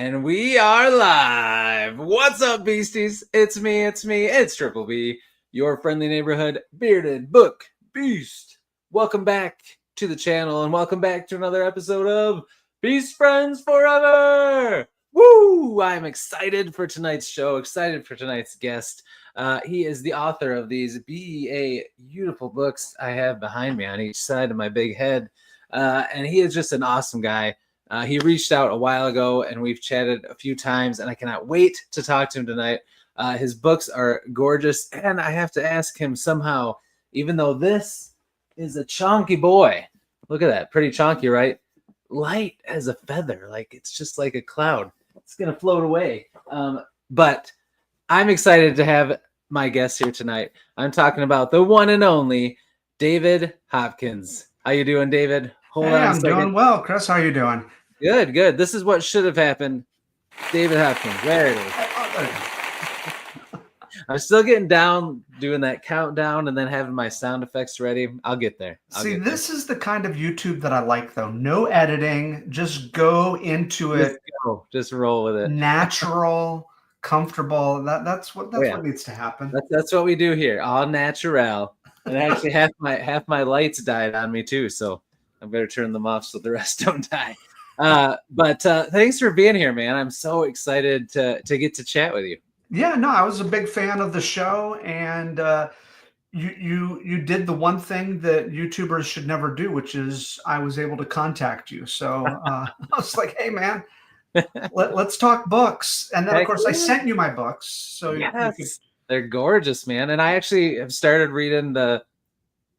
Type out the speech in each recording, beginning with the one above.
And we are live. What's up, beasties? It's me. It's Triple B, your friendly neighborhood bearded book beast. Welcome back to the channel and welcome back to another episode of Beast Friends Forever. Woo! I'm excited for tonight's show, excited for tonight's guest. He is the author of these beautiful books I have behind me on each side of my big head. And he is just an awesome guy. He reached out a while ago and we've chatted a few times, and I cannot wait to talk to him tonight. His books are gorgeous, and I have to ask him somehow, even though this is a chunky boy, look at that, pretty chunky, right? Light as a feather, like it's just like a cloud. It's going to float away. But I'm excited to have my guest here tonight. I'm talking about the one and only David Hopkins. How you doing, David? Hold on a second. I'm doing well, Chris. How are you doing? Good. This is what should have happened. David Hopkins. There it is. I'm still getting down, doing that countdown, and then having my sound effects ready. I'll get there. This is the kind of YouTube that I like, though. No editing. Just go into it. Just roll with it. Natural, comfortable. That's what needs to happen. That's what we do here. All natural. And actually, half my lights died on me too, so I better turn them off so the rest don't die. But thanks for being here, man. I'm so excited to get to chat with you. Yeah, no, I was a big fan of the show, and you did the one thing that YouTubers should never do, which is I was able to contact you. So I was like, hey, man, let's talk books. And then, of course, I sent you my books. So yes, they're gorgeous, man. And I actually have started reading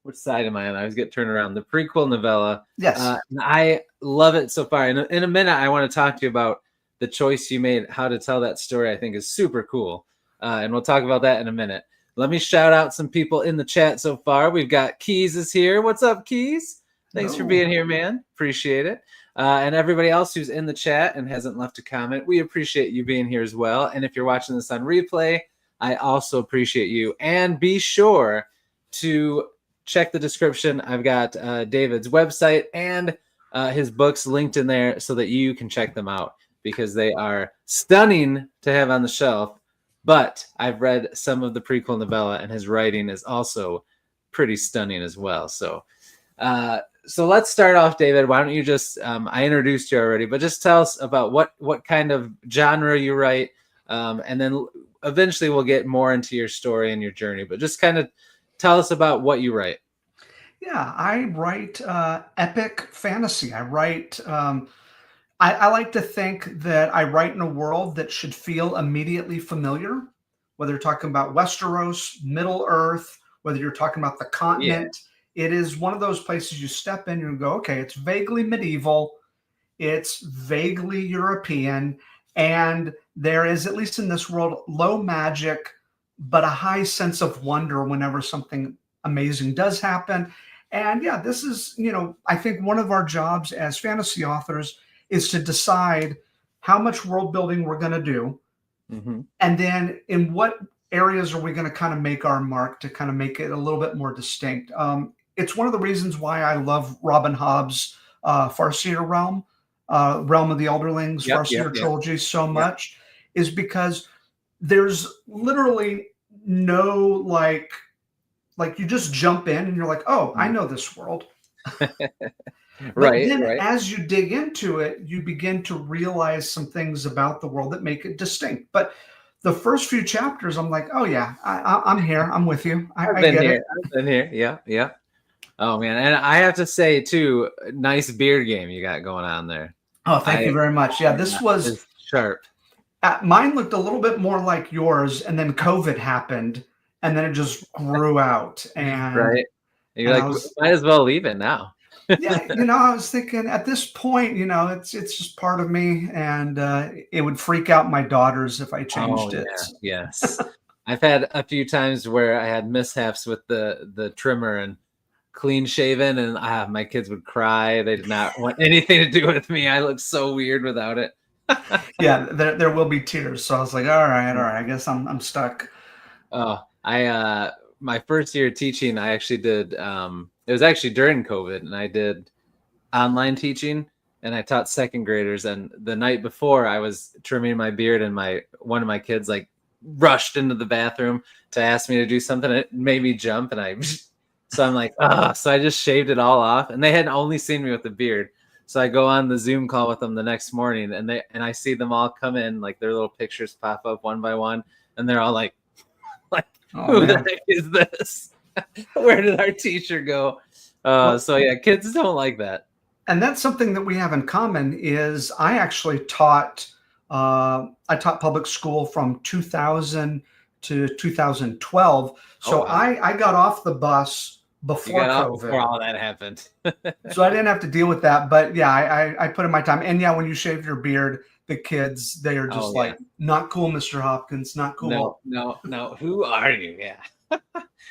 which side am I on? I always get turned around. The prequel novella. Yes. I love it so far. And in a minute, I want to talk to you about the choice you made, how to tell that story. I think is super cool. And we'll talk about that in a minute. Let me shout out some people in the chat so far. We've got Keys is here. What's up, Keys? Thanks for being here, man. Appreciate it. And everybody else who's in the chat and hasn't left a comment, we appreciate you being here as well. And if you're watching this on replay, I also appreciate you. And be sure to check the description. I've got David's website and his books linked in there so that you can check them out, because they are stunning to have on the shelf. But I've read some of the prequel novella, and his writing is also pretty stunning as well. So let's start off, David. Why don't you just, I introduced you already, but just tell us about what kind of genre you write, and then eventually we'll get more into your story and your journey. But just kind of tell us about what you write. Yeah, I write epic fantasy. I write, I like to think that I write in a world that should feel immediately familiar, whether you're talking about Westeros, Middle Earth, whether you're talking about the continent. Yeah. It is one of those places you step in and go, okay, it's vaguely medieval, it's vaguely European, and there is, at least in this world, low magic, but a high sense of wonder whenever something amazing does happen. And yeah, this is, I think one of our jobs as fantasy authors is to decide how much world building we're going to do. Mm-hmm. And then in what areas are we going to kind of make our mark to kind of make it a little bit more distinct. It's one of the reasons why I love Robin Hobb's Farseer Realm of the Elderlings, Farseer trilogy so much, is because there's literally no like you just jump in and you're like, oh, I know this world. Right. As you dig into it, you begin to realize some things about the world that make it distinct. But the first few chapters, I'm like, oh yeah, I'm here. I'm with you. I get it. I've been here. Yeah. Oh man, and I have to say too, nice beard game you got going on there. Oh, thank you very much. Yeah, this was sharp. Mine looked a little bit more like yours, and then COVID happened. And then it just grew out, and right. And you're like, might as well leave it now. Yeah, I was thinking at this point, it's just part of me, and it would freak out my daughters if I changed it. Yes, I've had a few times where I had mishaps with the trimmer and clean shaven, and my kids would cry. They did not want anything to do with me. I looked so weird without it. Yeah, there will be tears. So I was like, all right. I guess I'm stuck. Oh. My first year teaching, I actually did, it was actually during COVID, and I did online teaching. and I taught second graders. And the night before, I was trimming my beard, and one of my kids like rushed into the bathroom to ask me to do something. It made me jump, and so I'm like, ah. So I just shaved it all off, and they had only seen me with the beard. So I go on the Zoom call with them the next morning, and I see them all come in, like their little pictures pop up one by one, and they're all like, who the heck is this? Where did our teacher go? So yeah, kids don't like that. And that's something that we have in common. Is I actually taught public school from 2000 to 2012. So I got off the bus before COVID. Before all that happened. So I didn't have to deal with that. But yeah, I put in my time. And yeah, when you shave your beard, the kids, they are just not cool, Mr. Hopkins, not cool. No. Who are you? Yeah.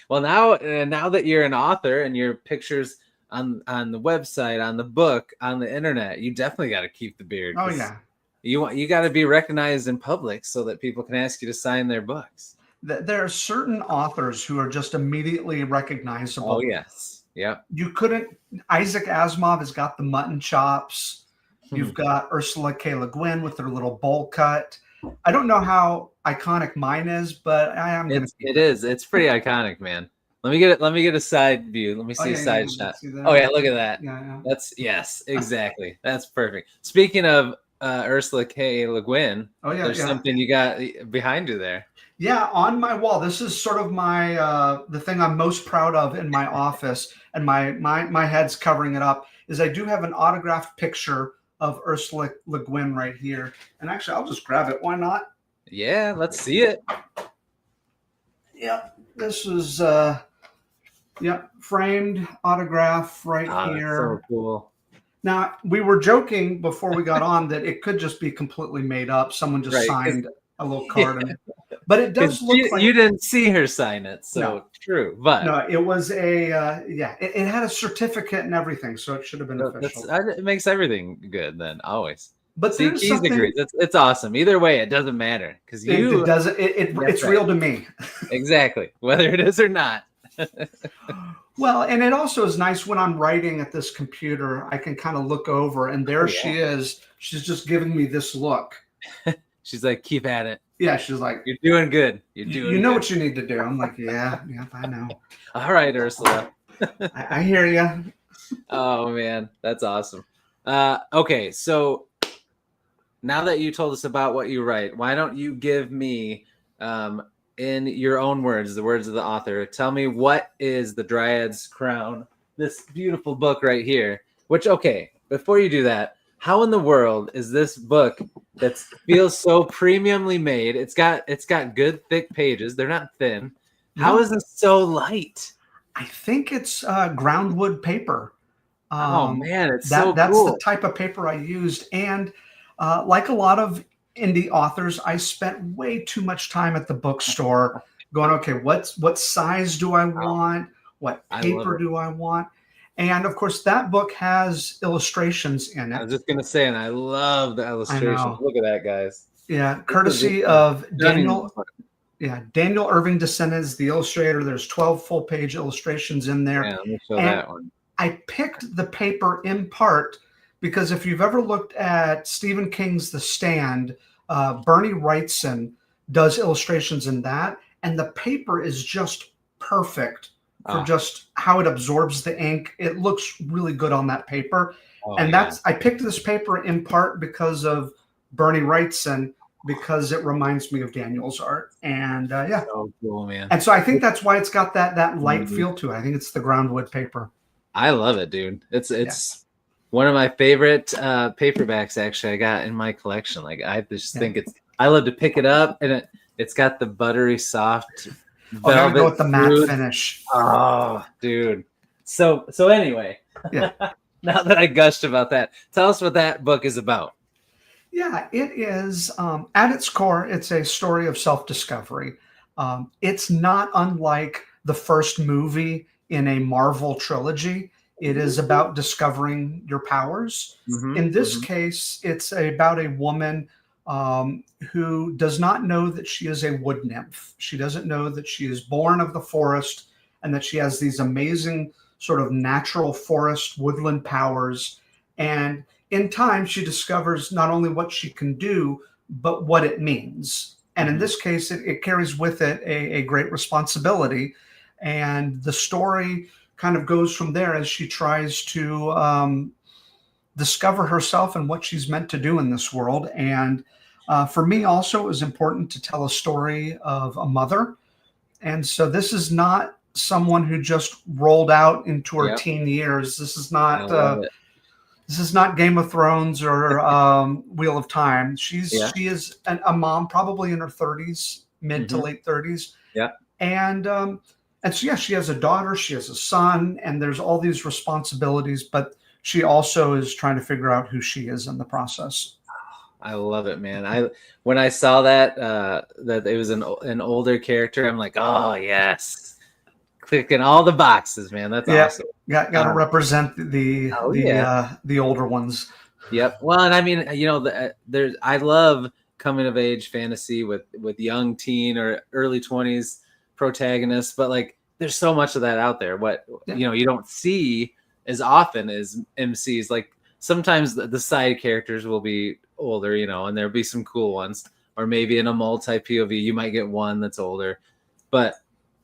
Well, now that you're an author and your pictures on the website, on the book, on the internet, you definitely got to keep the beard. Oh yeah. You got to be recognized in public so that people can ask you to sign their books. There are certain authors who are just immediately recognizable. Oh yes. Yeah. You couldn't. Isaac Asimov has got the mutton chops. You've got Ursula K. Le Guin with her little bowl cut. I don't know how iconic mine is, but I am. It is. It's pretty iconic, man. Let me get a side view. Let me see a side shot. Oh yeah, look at that. Yeah. Yes, exactly. That's perfect. Speaking of Ursula K. Le Guin, there's something you got behind you there. Yeah, on my wall. This is sort of my the thing I'm most proud of in my office, and my head's covering it up. Is I do have an autographed picture of Ursula Le Guin right here, and actually I'll just grab it. Why not? Yeah, let's see it. Yep, this is framed autograph right here. That's so cool. Now, we were joking before we got on that it could just be completely made up. Someone just signed a little card, but it does look like you didn't see her sign it, so true. But no, it was it had a certificate and everything, so it should have been official. It makes everything good then, always. But there's something. It's awesome. Either way, it doesn't matter because it doesn't. It's real to me. Exactly, whether it is or not. Well, and it also is nice when I'm writing at this computer, I can kind of look over, and there she is. She's just giving me this look. She's like, keep at it. Yeah, she's like, you're doing good. You're doing. You know what you need to do. I'm like, yeah, I know. All right, Ursula. I hear you. Oh man, that's awesome. Okay, so now that you told us about what you write, why don't you give me, in your own words, the words of the author, tell me what is the Dryad's Crown, this beautiful book right here, which, okay, before you do that, how in the world is this book that feels so premiumly made? It's got good thick pages. They're not thin. How is this so light? I think it's groundwood paper. Oh man, it's that's cool. The type of paper I used. And like a lot of indie authors, I spent way too much time at the bookstore going, okay, what size do I want? What paper do I want? And of course, that book has illustrations in it. I was just gonna say, and I love the illustrations. Look at that, guys. Yeah, courtesy of Daniel. Yeah, Daniel Irving Descendant is the illustrator. There's 12 full-page illustrations in there. Yeah, let me show that one. I picked the paper in part because if you've ever looked at Stephen King's The Stand, Bernie Wrightson does illustrations in that, and the paper is just perfect for just how it absorbs the ink. It looks really good on that paper. And I picked this paper in part because of Bernie Wrightson, because it reminds me of Daniel's art. And so cool, man. And so I think that's why it's got that light feel to it. I think it's the groundwood paper. I love it, dude. It's one of my favorite paperbacks actually I got in my collection. Like I just think I love to pick it up, and it's got the buttery soft velvet go with the matte finish. Oh, dude. So anyway, now that I gushed about that, tell us what that book is about. Yeah, it is at its core, it's a story of self-discovery. It's not unlike the first movie in a Marvel trilogy. It is about discovering your powers. In this case, it's about a woman who does not know that she is a wood nymph. She doesn't know that she is born of the forest and that she has these amazing sort of natural forest woodland powers. And in time, she discovers not only what she can do, but what it means. And in this case, it carries with it a great responsibility. And the story kind of goes from there as she tries to discover herself and what she's meant to do in this world. And for me, also, it was important to tell a story of a mother. And so this is not someone who just rolled out into her teen years. This is not Game of Thrones or Wheel of Time. She is a mom, probably in her 30s, mid to late 30s. Yeah. And so, yeah, she has a daughter, she has a son, and there's all these responsibilities, but she also is trying to figure out who she is in the process. I love it, man. When I saw that it was an older character, I'm like, oh yes, clicking all the boxes, man. That's awesome. Got to represent the older ones. Yep. Well, and I mean, I love coming of age fantasy with young teen or early 20s protagonists, but like there's so much of that out there. You don't see as often as MCs. Like sometimes the side characters will be older, and there'll be some cool ones, or maybe in a multi POV you might get one that's older, but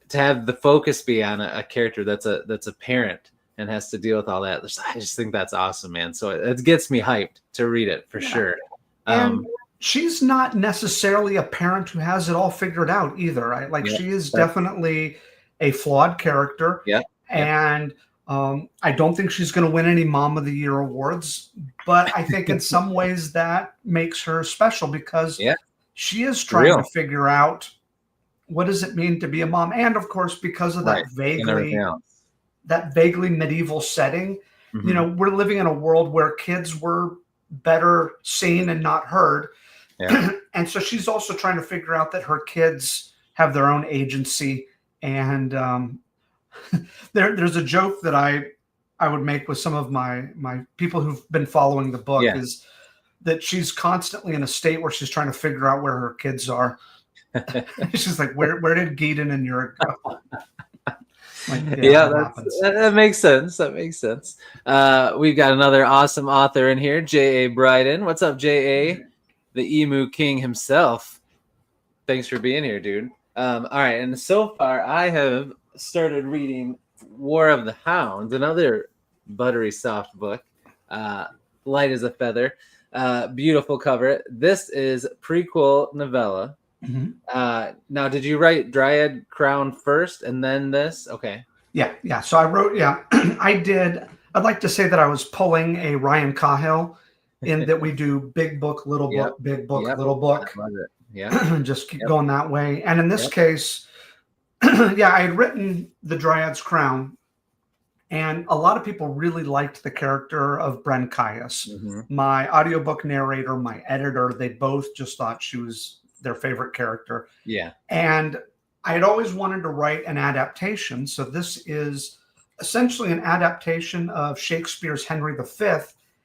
to have the focus be on a character that's a parent and has to deal with all that, I just think that's awesome, man. So it gets me hyped to read it for sure. And she's not necessarily a parent who has it all figured out either, right? Like she is definitely a flawed character. Yeah. And I don't think she's going to win any Mom of the Year awards, but I think in some ways that makes her special because she is trying to figure out what does it mean to be a mom. And of course, because of that vaguely medieval setting, we're living in a world where kids were better seen and not heard. Yeah. And so she's also trying to figure out that her kids have their own agency. And there's a joke that I would make with some of my people who've been following the book is that she's constantly in a state where she's trying to figure out where her kids are. She's like, where did Gideon and Uric go? That makes sense. That makes sense. We've got another awesome author in here, J.A. Bryden. What's up, J.A.? The Emu King himself. Thanks for being here, dude. All right, and so far I have started reading War of the Hounds, another buttery soft book, light as a feather, beautiful cover. This is prequel novella. Now, did you write Dryad Crown first and then this? Okay. Yeah. So I wrote, I did. I'd like to say that I was pulling a Ryan Cahill in that we do big book, little book, big book, little book. I love it. Yeah. Just keep going that way. And in this case, I had written the Dryad's Crown, and a lot of people really liked the character of Bren Caius. My audiobook narrator, my editor, they both just thought she was their favorite character. Yeah. And I had always wanted to write an adaptation. So this is essentially an adaptation of Shakespeare's Henry V,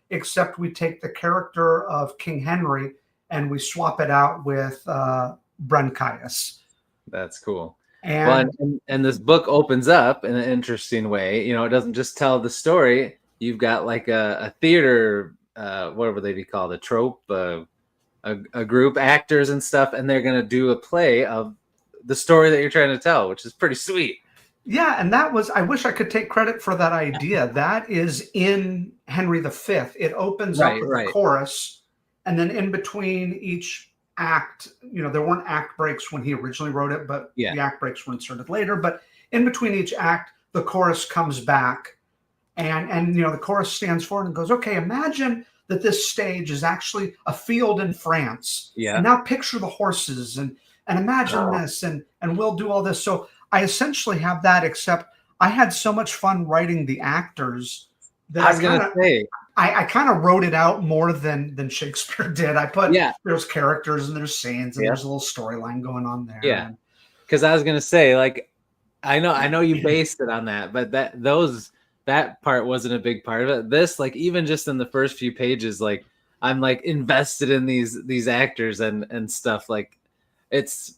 except we take the character of King Henry and we swap it out with Bren Caius. That's cool. And this book opens up in an interesting way. It doesn't just tell the story. You've got like a theater, what would they be called? A trope, a group, actors and stuff, and they're going to do a play of the story that you're trying to tell, which is pretty sweet. Yeah, and I wish I could take credit for that idea. That is in Henry V. It opens up with a chorus, and then in between each act, there weren't act breaks when he originally wrote it, but the act breaks were inserted later. But in between each act, the chorus comes back, and the chorus stands forward and goes, okay, imagine that this stage is actually a field in France. Yeah. And now picture the horses and imagine this, and we'll do all this. So I essentially have that, except I had so much fun writing the actors that I kind of wrote it out more than Shakespeare did. I put there's characters and there's scenes and there's a little storyline going on there. Yeah. Because I was gonna say, like, I know you based it on that, but that part wasn't a big part of it. This, like, even just in the first few pages, like, I'm like invested in these actors and stuff. Like, it's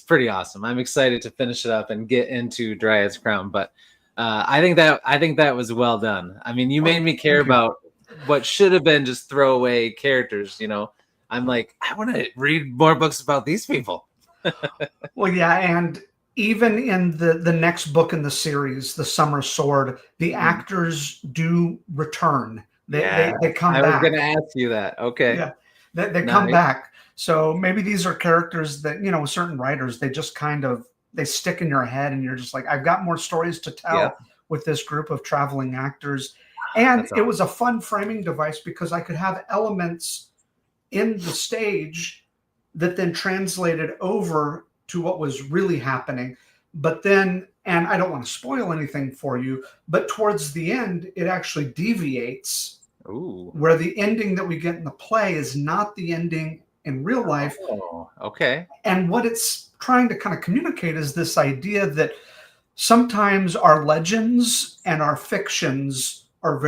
pretty awesome. I'm excited to finish it up and get into Dryad's Crown. But I think that was well done. I mean, you made me care about what should have been just throwaway characters. I'm like, I want to read more books about these people. Well, yeah, and even in the next book in the series, The Summer Sword, the actors do return. They come I was back. going to ask you that. Okay. Yeah, they come back. So maybe these are characters that, with certain writers, they just they stick in your head, and you're just like, I've got more stories to tell with this group of traveling actors. And it was a fun framing device because I could have elements in the stage that then translated over to what was really happening. But then, and I don't want to spoil anything for you, but towards the end, it actually deviates. Ooh. Where the ending that we get in the play is not the ending in real life. Oh, okay. And what it's trying to kind of communicate is this idea that sometimes our legends and our fictions are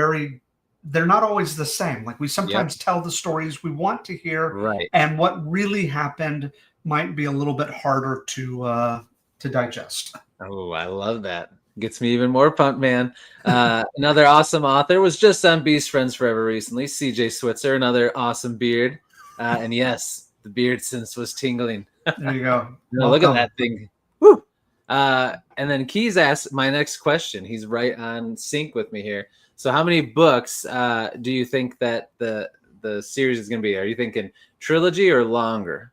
they're not always the same. Like we sometimes tell the stories we want to hear, right? And what really happened might be a little bit harder to digest. Oh, I love that. Gets me even more pumped, man. Another awesome author was just on Beast Friends Forever recently. CJ Switzer, another awesome beard. And yes, the beard sense was tingling. There you go. Look at that thing. Woo! And then Keys asked my next question. He's right on sync with me here. So how many books do you think that the series is going to be? Are you thinking trilogy or longer?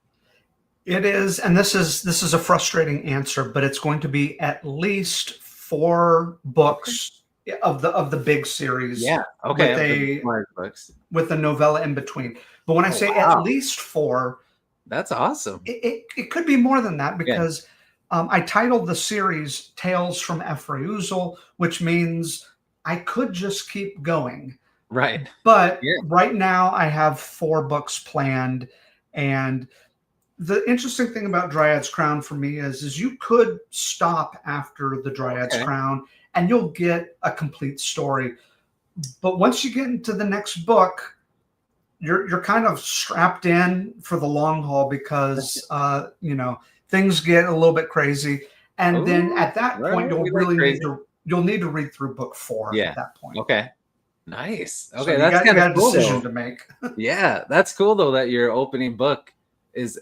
It is, and this is a frustrating answer, but it's going to be at least 4 books of the big series. Yeah. Okay. With a novella in between. But when I say at least 4, that's awesome. It could be more than that because I titled the series Tales from Efrauzul, which means I could just keep going. Right. But right now I have 4 books planned. And the interesting thing about Dryad's Crown for me is you could stop after the Dryad's Crown and you'll get a complete story. But once you get into the next book, you're kind of strapped in for the long haul because things get a little bit crazy, and then at that point you'll need to read through book 4 at that point. Okay, nice. Okay, so that's kind of cool. Decision to make. Yeah, that's cool though that your opening book is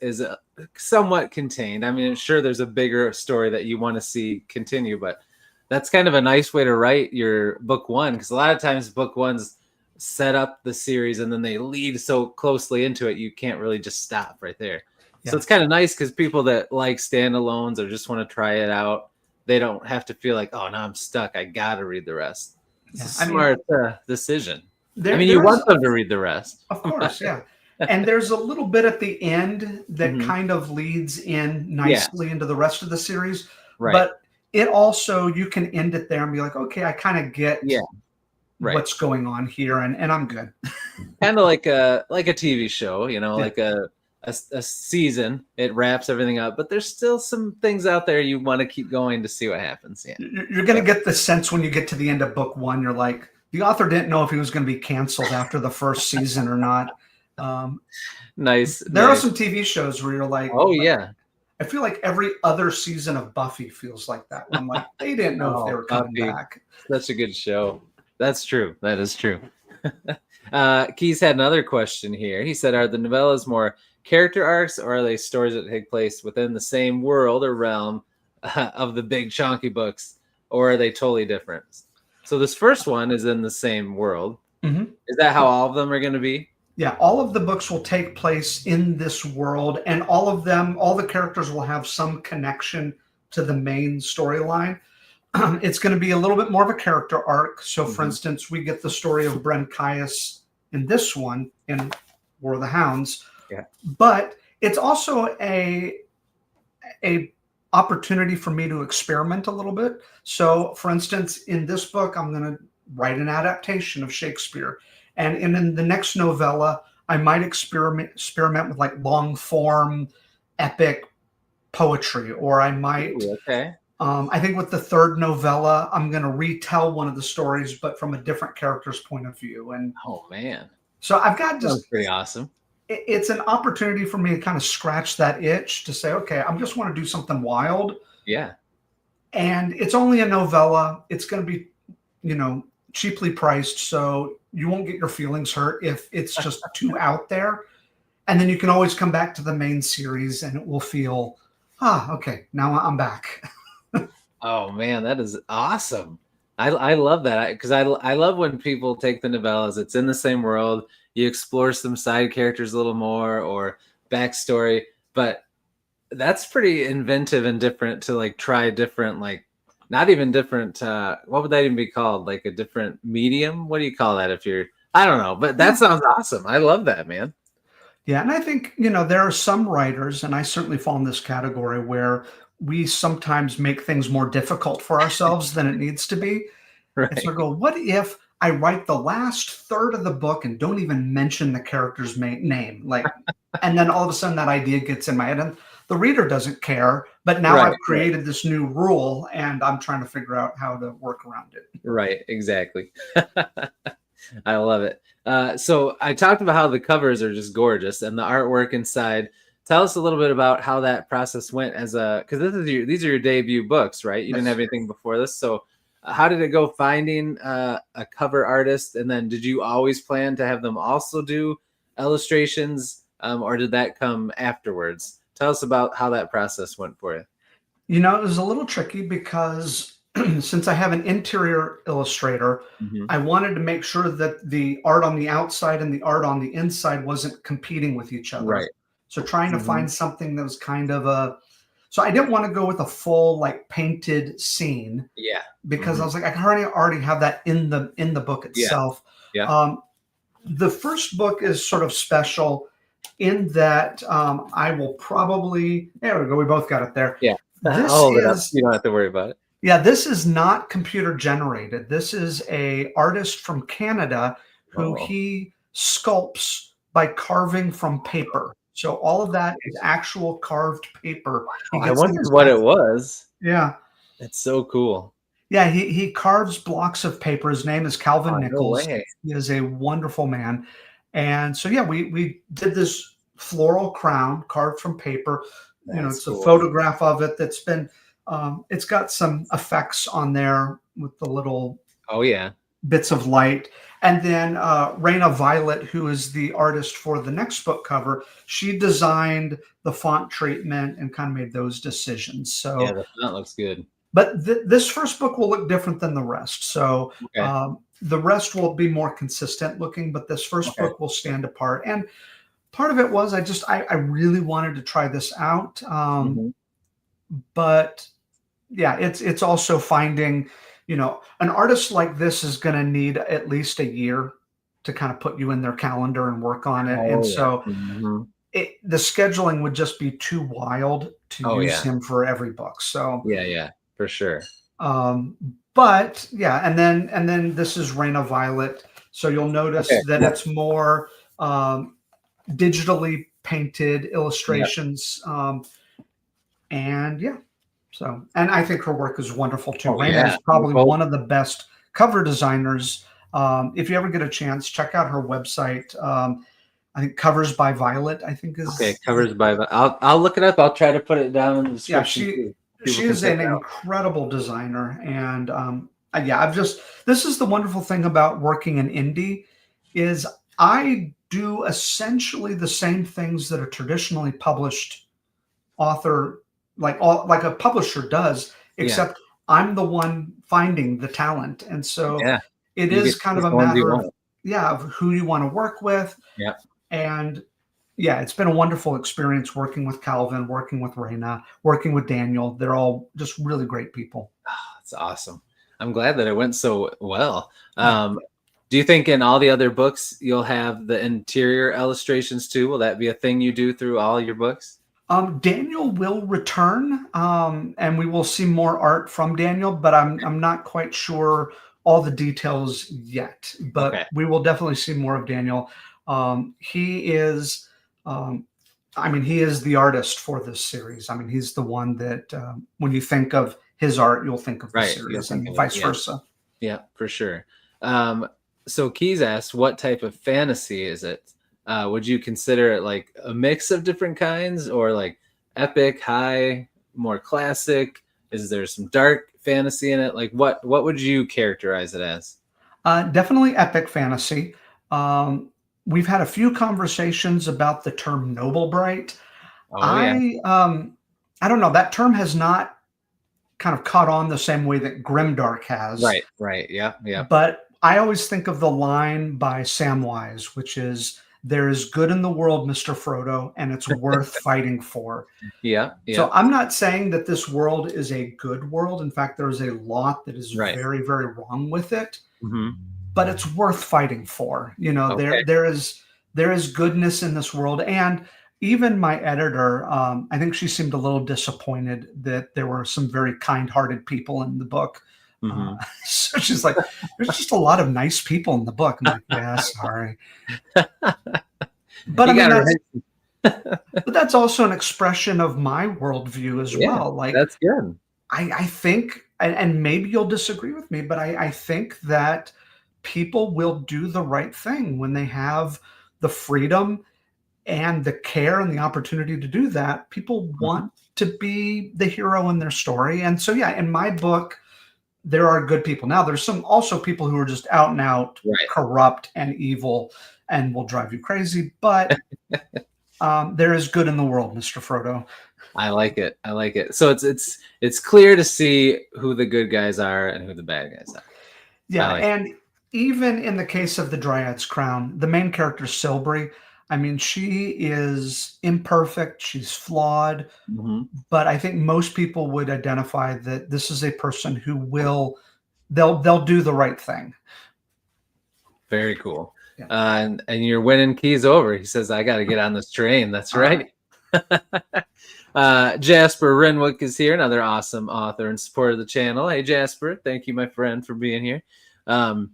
somewhat contained. I mean, sure, there's a bigger story that you want to see continue, but that's kind of a nice way to write your book 1 because a lot of times book 1's set up the series and then they lead so closely into it you can't really just stop right there. So it's kind of nice because people that like standalones or just want to try it out, they don't have to feel like, oh, now I'm stuck, I gotta read the rest. It's a smart decision. You want them to read the rest, of course. And there's a little bit at the end that kind of leads in nicely into the rest of the series, but it also, you can end it there and be like, okay, I kind of get what's going on here, and I'm good. Kind of like a TV show, like a season. It wraps everything up, but there's still some things out there you want to keep going to see what happens. You're going to get the sense when you get to the end of book 1, you're like, the author didn't know if he was going to be canceled after the first season or not. Nice. There are some TV shows where you're like, oh yeah, I feel like every other season of Buffy feels like that. I'm like, they didn't know if they were coming back. Such a good show. That's true. That is true. Keys had another question here. He said, are the novellas more character arcs or are they stories that take place within the same world or realm of the big chunky books, or are they totally different? So this first one is in the same world. Is that how all of them are going to be? Yeah, all of the books will take place in this world, and all the characters will have some connection to the main storyline. It's going to be a little bit more of a character arc. So, for instance, we get the story of Bren Caius in this one, in War of the Hounds. Yeah. But it's also a opportunity for me to experiment a little bit. So, for instance, in this book, I'm going to write an adaptation of Shakespeare. And in the next novella, I might experiment with like long form, epic poetry, or I might. I think with the third novella, I'm going to retell one of the stories, but from a different character's point of view. And oh man, so I've got that's pretty awesome. It's an opportunity for me to kind of scratch that itch to say, okay, I just want to do something wild. Yeah, and it's only a novella. It's going to be, cheaply priced, so you won't get your feelings hurt if it's just too out there. And then you can always come back to the main series and it will feel, okay, now I'm back. Oh man, that is awesome. I love that because I love when people take the novellas. It's in the same world. You explore some side characters a little more or backstory, but that's pretty inventive and different to like try different, like not even different. What would that even be called? Like a different medium? What do you call that if you're? I don't know, but that sounds awesome. I love that, man. Yeah, and I think, there are some writers, and I certainly fall in this category, where we sometimes make things more difficult for ourselves than it needs to be. And so I Right. go, what if I write the last third of the book and don't even mention the character's name? Like, and then all of a sudden that idea gets in my head, and the reader doesn't care. But now Right. I've created this new rule, and I'm trying to figure out how to work around it. Right. Exactly. I love it. So I talked about how the covers are just gorgeous and the artwork inside. Tell us a little bit about how that process went because these are your debut books, right? You didn't Yes. have anything before this. So how did it go finding a cover artist? And then did you always plan to have them also do illustrations or did that come afterwards? Tell us about how that process went for you. It was a little tricky because since I have an interior illustrator, Mhm. I wanted to make sure that the art on the outside and the art on the inside wasn't competing with each other. Right. So trying to Mhm. find something that was kind of so I didn't want to go with a full like painted scene Yeah. because I Mhm. was like, I can already have that in the book Yeah. itself. Yeah. Um, the first book is sort of special in that I will probably there we go. We both got it there. Yeah. I'll This hold it up. is You don't have to worry about it. yeah, this is not computer generated. This is a artist from Canada who Oh. he sculpts by carving from paper. So all of that is actual carved paper. He I gets these wondered what it guys. was. Yeah. It's so cool. Yeah, he carves blocks of paper. His name is Calvin Oh, no Nichols. way. He is a wonderful man. And so yeah, we did this floral crown carved from paper. That's It's a cool. photograph of it that's been it's got some effects on there with the little Oh, yeah. bits of light. And then Raina Violet, who is the artist for the next book cover, she designed the font treatment and kind of made those decisions. Yeah, So the font looks good. but this first book will look different than the rest. So Okay. the rest will be more consistent looking, but this first Okay. book will stand apart. And part of it was I really wanted to try this out, Mhm. but yeah, it's also finding, an artist like this is going to need at least a year to kind of put you in their calendar and work on it. And Oh, yeah. so Mhm. the scheduling would just be too wild to Oh, use yeah. him for every book. So Yeah, yeah, for sure. Um, but yeah, and then this is Raina Violet. So you'll Okay. notice that Yep. it's more digitally painted Yep. illustrations. And yeah, and I think her work is wonderful too. Oh, Raina yeah. is probably Both. one of the best cover designers. If you ever get a chance, check out her website. I think Covers by Violet, I think Okay, is covers by I'll look it up. I'll try to put it down in the yeah, description she too. People she can is check an it out. incredible designer, and yeah, this is the wonderful thing about working in indie is I do essentially the same things that a traditionally published author like a publisher does, Yeah. except I'm the one finding the talent, and so Yeah. it You get is to kind of pick a the ones you matter of want. yeah of who you want to work with Yeah. and yeah, it's been a wonderful experience working with Calvin, working with Reina, working with Daniel. They're all just really great people. That's awesome. I'm glad that it went so well. Yeah. Do you think in all the other books you'll have the interior illustrations too? Will that be a thing you do through all your books? Daniel will return, and we will see more art from Daniel, but I'm not quite sure all the details yet. But Okay. we will definitely see more of Daniel. He is, um, I mean, he is the artist for this series. I mean, he's the one that when you think of his art, you'll think of the Right. You'll series, think and of it. vice Yeah. versa. Yeah, for sure. Um, so Keys asked, what type of fantasy is it? Would you consider it like a mix of different kinds or like epic, high, more classic? Is there some dark fantasy in it? Like what would you characterize it as? Definitely epic fantasy. Um, we've had a few conversations about the term noble bright. Oh yeah. I don't know. That term has not kind of caught on the same way that grimdark has. Right. Right. Yeah. Yeah. But I always think of the line by Samwise, which is, "There is good in the world, Mr. Frodo, and it's worth fighting for." Yeah. So Yeah. I'm not saying that this world is a good world. In fact, there is a lot that is Right. very, very wrong with it, Hmm. but it's worth fighting for. Okay. There is goodness in this world, and even my editor, I think she seemed a little disappointed that there were some very kind-hearted people in the book. Uh, Hmm. so she's like, "There's just a lot of nice people in the book." I'm like, "Yeah, sorry," but I You mean got that's it right. but that's also an expression of my worldview as Yeah, well. Like that's good. I think, and maybe you'll disagree with me, but I think that people will do the right thing when they have the freedom and the care and the opportunity to do that. People Mhm. want to be the hero in their story. And so, yeah, in my book, there are good people. Now, there's some also people who are just out and out Right. corrupt and evil and will drive you crazy. But there is good in the world, Mr. Frodo. I like it. I like it. So it's clear to see who the good guys are and who the bad guys are. I Yeah, like it. and even in the case of the Dryad's Crown, the main character Silbury, I mean, she is imperfect, she's flawed, Mhm. but I think most people would identify that this is a person who will they'll do the right thing. Very cool. Yeah. And you're winning keys over. He says, I got to get on this train. That's All right. right. Jasper Renwick is here, another awesome author and supporter of the channel. Hey, Jasper. Thank you, my friend, for being here. All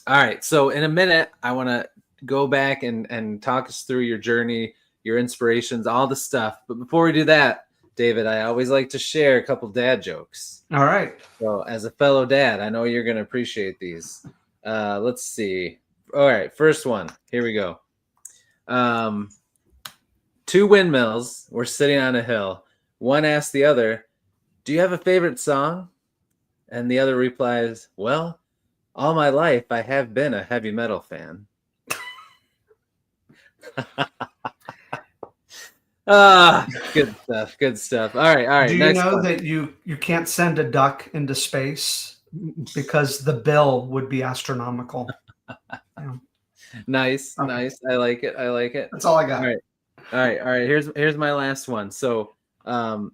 right. So in a minute, I want to go back and talk us through your journey, your inspirations, all the stuff. But before we do that, David, I always like to share a couple dad jokes. All right. So as a fellow dad, I know you're going to appreciate these. Let's see. All right. First one. Here we go. Two windmills were sitting on a hill. One asked the other, "Do you have a favorite song?" And the other replies, "Well, all my life I have been a heavy metal fan." Good stuff. Good stuff. All right. All Do right. you Next know one. that you can't send a duck into space because the bill would be astronomical? Yeah. Nice. Okay. Nice. I like it. I like it. That's all I All got. right. All right. All right. Here's my last one. So, um,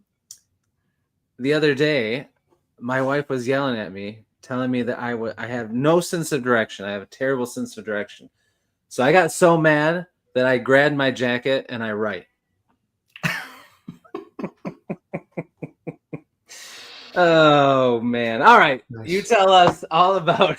the other day, my wife was yelling at me, telling me that I have no sense of direction. I have a terrible sense of direction. So I got so mad that I grabbed my jacket and I write. Oh man! All right, you Nice. tell us all about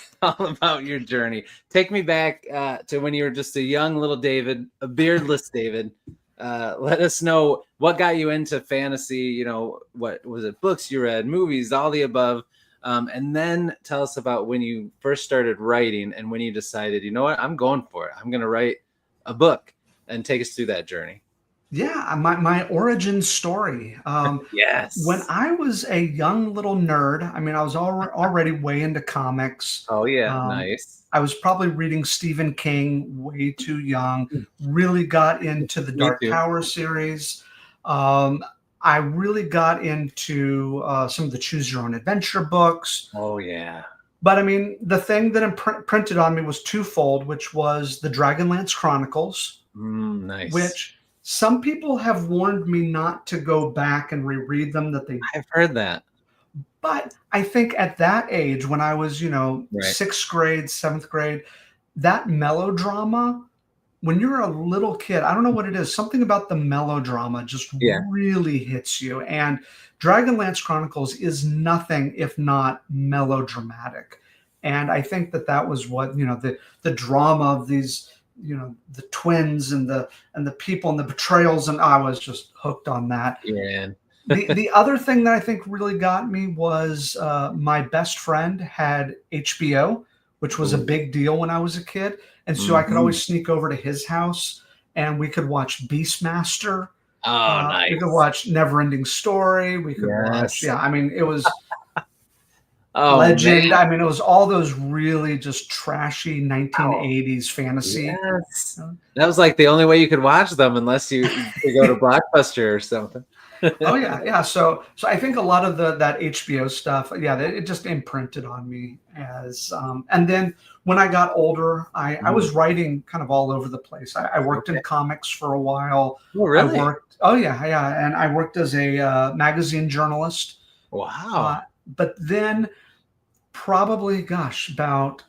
your journey. Take me back to when you were just a young little David, a beardless David. Let us know what got you into fantasy. You know, what was it? Books you read, movies, all the above. And then tell us about when you first started writing and when you decided, you know what, I'm going for it. I'm going to write a book, and take us through that journey. Yeah, my origin story. When Yes. I was a young little nerd, I mean, I was already way into comics. Oh yeah. Um, Nice. I was probably reading Stephen King way too young. Really got into the Me Dark too. Tower series. Um, I really got into some of the Choose Your Own Adventure books. Oh yeah. But I mean, the thing that imprinted on me was twofold, which was the Dragonlance Chronicles, Nice. which some people have warned me not to go back and reread them, that they I've heard that. but I think at that age, when I was, Right. 6th grade, 7th grade, that melodrama, when you're a little kid, I don't know what it is, something about the melodrama just Yeah. really hits you, and Dragonlance Chronicles is nothing if not melodramatic, and I think that that was what, the drama of these, the twins and the people and the betrayals, and I was just hooked on that. Yeah. The other thing that I think really got me was my best friend had HBO, which was a Ooh. big deal when I was a kid, and so I could Mhm. always sneak over to his house, and we could watch Beastmaster. Oh, We could nice. watch Neverending Story. We could watch, Yes. yeah. I mean, it was Oh Legend. man, I mean, it was all those really just trashy 1980s fantasy. yes. That was like the only way you could watch them unless you could go to Blockbuster or something. Oh yeah, yeah. So I think a lot of that HBO stuff, yeah, it just imprinted on me as. And then when I got older, I was writing kind of all over the place. I worked in Okay. comics for a while. Oh, I really? worked. Oh yeah, yeah, and I worked as a magazine journalist. Uh, Wow. but then probably, gosh, about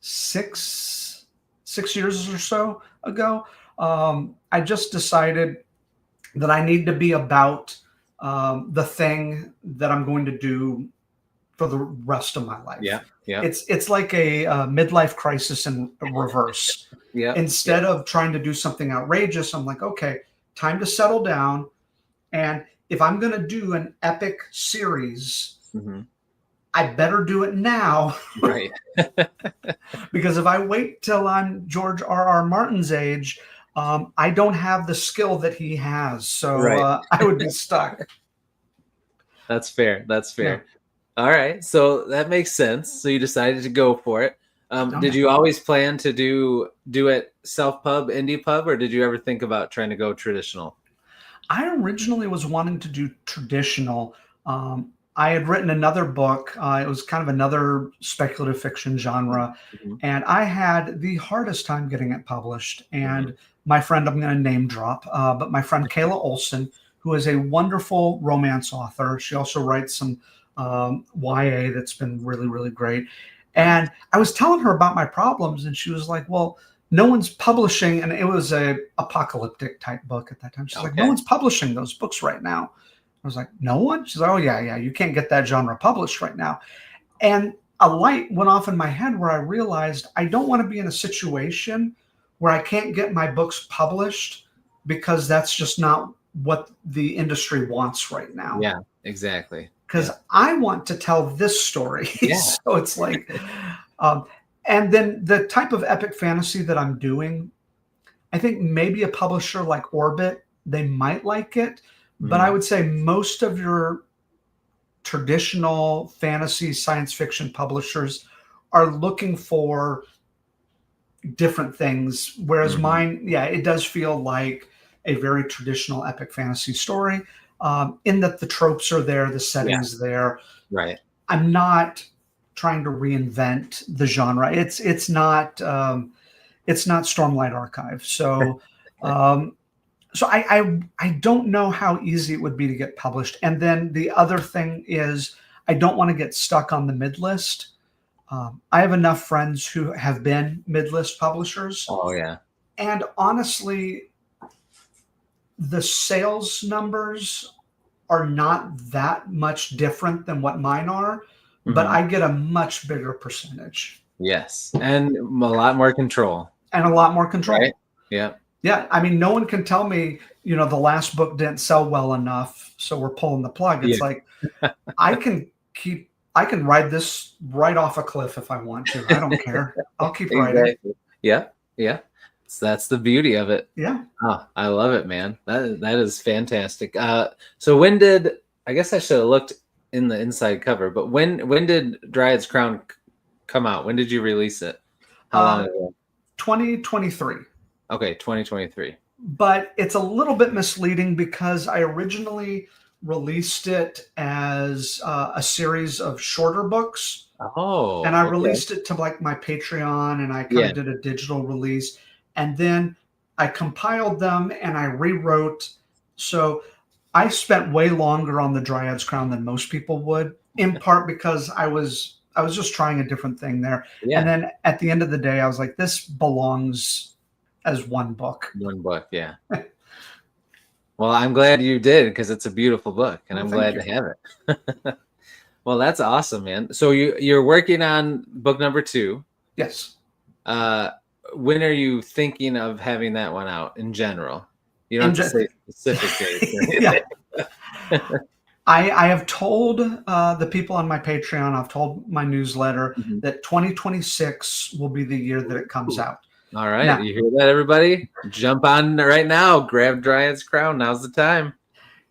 six years or so ago, I just decided that I need to be about the thing that I'm going to do for the rest of my life. Yeah. Yeah. It's like a midlife crisis in reverse. Yeah. Instead of trying to do something outrageous, I'm like, okay, time to settle down. And if I'm going to do an epic series, Hmm. I better do it now. Right. Because if I wait till I'm George R. Martin's age, I don't have the skill that he has. So Right. I would be stuck. That's fair. That's Yeah. fair. All right. So that makes sense. So you decided to go for it. Oh, Did yeah. you always plan to do it self-pub, indie pub, or did you ever think about trying to go traditional? I originally was wanting to do traditional. I had written another book. It was kind of another speculative fiction genre. Mm-hmm. And I had the hardest time getting it published. Hmm. And my friend, I'm going to name drop, but my friend Kayla Olson, who is a wonderful romance author. She also writes some YA that's been really, really great. Nice. And I was telling her about my problems, and she was like, well, no one's publishing, and it was a apocalyptic type book at that time. She's like, no Okay. one's publishing those books right now. I was like, no one? She's like, oh yeah, yeah, you can't get that genre published right now. And a light went off in my head where I realized I don't want to be in a situation where I can't get my books published because that's just not what the industry wants right now. Yeah. Exactly. Because Yeah. I want to tell this story. Yeah. So it's like, um, and then the type of epic fantasy that I'm doing, I think maybe a publisher like Orbit, they might like it. But I Mhm. would say most of your traditional fantasy science fiction publishers are looking for different things. Whereas Mhm. mine, yeah, it does feel like a very traditional epic fantasy story, in that the tropes are there, the Yeah. settings there. Right. I'm not trying to reinvent the genre. It's not Stormlight Archive. So um, I don't know how easy it would be to get published. And then the other thing is I don't want to get stuck on the mid list. I have enough friends who have been mid list publishers, Oh yeah. and honestly, the sales numbers are not that much different than what mine are, but Mhm. I get a much bigger percentage Yes, and a lot more control. and a lot more control. Right. Yeah. Yeah, I mean, no one can tell me, the last book didn't sell well enough, so we're pulling the plug. Yeah. It's like I can I can ride this right off a cliff if I want to. I don't care. I'll keep writing. Exactly. Yeah. Yeah. So that's the beauty of it. Yeah. Oh, I love it, man. That is fantastic. So when did I guess I should have looked in the inside cover, but when did Dryad's Crown come out? When did you release it? How long Uh, ago? 2023. Okay, 2023. But it's a little bit misleading because I originally released it as a series of shorter books, and Oh, I okay. released it to like my Patreon, and I kind Yeah. of did a digital release, and then I compiled them and I rewrote. So I spent way longer on the Dryad's Crown than most people would, in part because I was just trying a different thing there. And Yeah. then at the end of the day, I was like, this belongs as one book. One book, yeah. Well, I'm glad you did because it's a beautiful book, and Well, I'm thank glad you. to have it. Well, that's awesome, man. So you're working on book number 2. Yes. Uh, when are you thinking of having that one out in general? You don't In have to gen- say specific dates or yeah. anything. I have told the people on my Patreon, I've told my newsletter Mhm. that 2026 will be the year that it comes Ooh. out. All right, Now, you hear that, everybody? Jump on right now. Grab Dryad's Crown. Now's the time.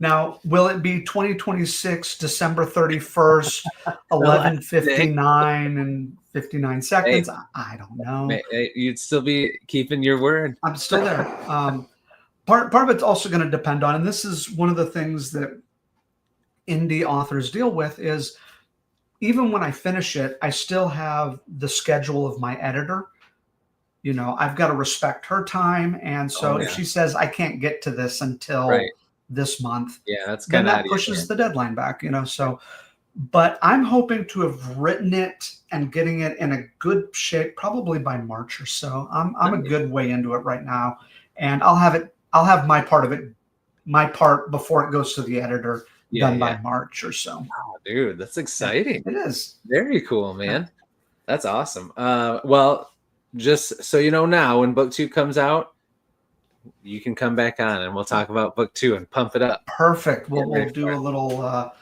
Now, will it be 2026, December 31st, The last day. 11:59 and 59 Hey, seconds? I don't know. you'd still be keeping your word. I'm still there. Part of it's also going to depend on, and this is one of the things that indie authors deal with, is even when I finish it, I still have the schedule of my editor. I've got to respect her time. And so Oh if yeah, she says I can't get to this right. until this month, Yeah, that's then kind of out that of your pushes hands. the deadline back. So, but I'm hoping to have written it and getting it in a good shape probably by March or so. I'm a Nice. good way into it right now. And I'll have my part before it goes to the editor Yeah, done yeah. by March or so. Oh, dude, that's Yeah, exciting. it is. Very cool, Yeah. man. That's awesome. Well, just so you know now, when book 2 comes out, you can come back on and we'll talk about book 2 and pump it up. Perfect. We'll Get ready we'll for do a it.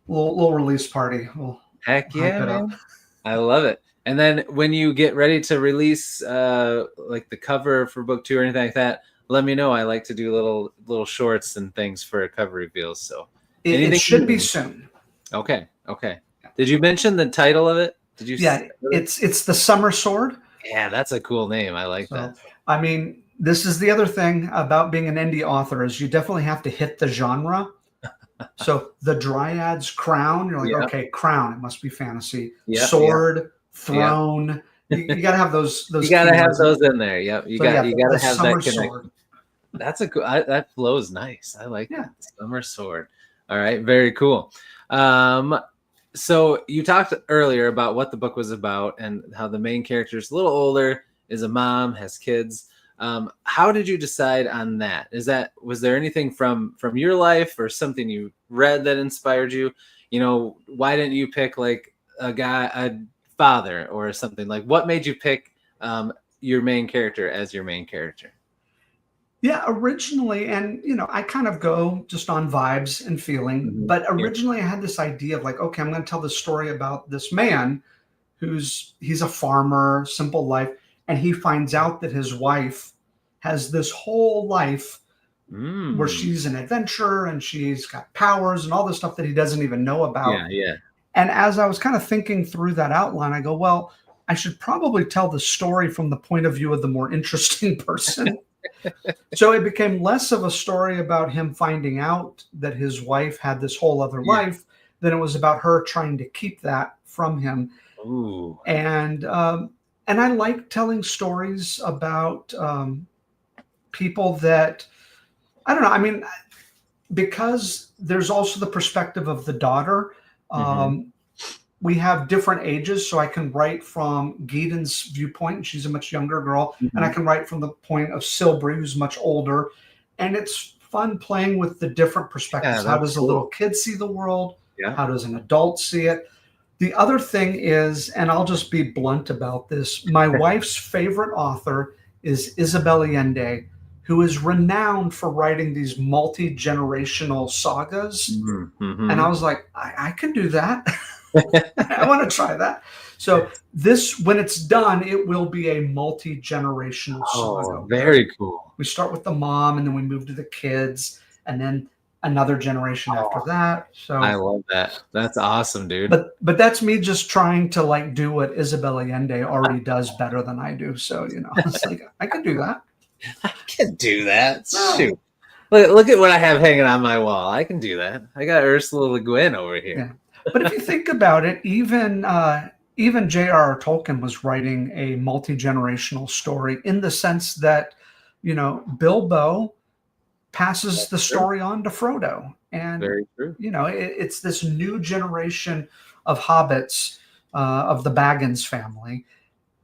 little release party. We'll Heck hype yeah, it up. man. I love it. And then when you get ready to release like the cover for book 2 or anything like that, let me know. I like to do little shorts and things for cover reveals. So It anything should be new? soon. Okay. Okay. Did you mention the title of it? Did you Yeah, it's the Summer Sword. Yeah, that's a cool name. I like that. So, I mean, this is the other thing about being an indie author, is you definitely have to hit the genre. So the Dryad's crown, you're like, Yeah. okay, crown, it must be fantasy. Yeah. Yeah. Sword, Yeah. throne. You got to have those You gotta have keywords. those in there. Yep. So yeah, You the gotta have Summer that Sword. connection. That's a cool. That flows nice. I like Yeah. that. Summer sword. All right. Very cool. Um, so you talked earlier about what the book was about and how the main character is a little older, is a mom, has kids. How did you decide on that? Was there anything from your life or something you read that inspired you? Why didn't you pick like a father or something? Like what made you pick your main character as your main character? Yeah, originally, and I kind of go just on vibes and feeling, Mhm. but Yeah. originally I had this idea of like, okay, I'm going to tell this story about this man he's a farmer, simple life, and he finds out that his wife has this whole life where Mm. she's an adventurer and she's got powers and all this stuff that he doesn't even know about. Yeah, yeah. And as I was kind of thinking through that outline, I go, well, I should probably tell the story from the point of view of the more interesting person. So it became less of a story about him finding out that his wife had this whole other Yeah. life than it was about her trying to keep that from him. Ooh. And I like telling stories about people that, I don't know. I mean, because there's also the perspective of the daughter. Mhm. Um, we have different ages, so I can write from Gideon's viewpoint, and she's a much younger girl, and I Mhm. can write from the point of Silbury, who's much older. And it's fun playing with the different Yeah, perspectives. How that's does a little cool. kid see the world? Yeah. How does an adult see it? The other thing is, and I'll just be blunt about this, my wife's favorite author is Isabel Allende, who is renowned for writing these multi-generational sagas. Mhm. And I Mhm. was like, I can do that. I want to try that. So this, when it's done, it will be a multi-generational saga Oh, where very cool. we start with the mom and then we move to the kids and then another generation after Oh, that. I So love that. That's awesome, dude. but that's me just trying to like do what Isabel Allende already does better than I do. So, it's like I could do that. I can do that. No. Shoot. Look at what I have hanging on my wall. I can do that. I got Ursula Le Guin over here. Yeah. But if you think about it, even J.R.R. Tolkien was writing a multi-generational story in the sense that, Bilbo passes the True. story on to Frodo. And, Very true. it's this new generation of hobbits, of the Baggins family.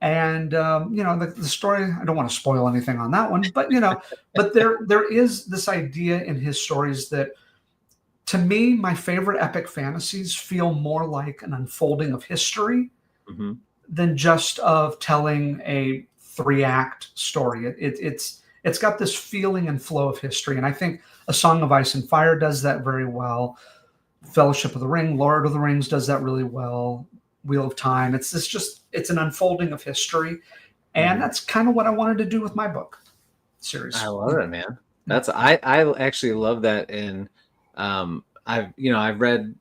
And, the story, I don't want to spoil anything on that one, but there is this idea in his stories that, to me, my favorite epic fantasies feel more like an unfolding of history Mhm. than just of telling a three-act story. It's got this feeling and flow of history, and I think A Song of Ice and Fire does that very well. Fellowship of the Ring, Lord of the Rings does that really well. Wheel of Time. It's an unfolding of history, and Mhm. that's kind of what I wanted to do with my book I series. love it, man. I actually love that in I've read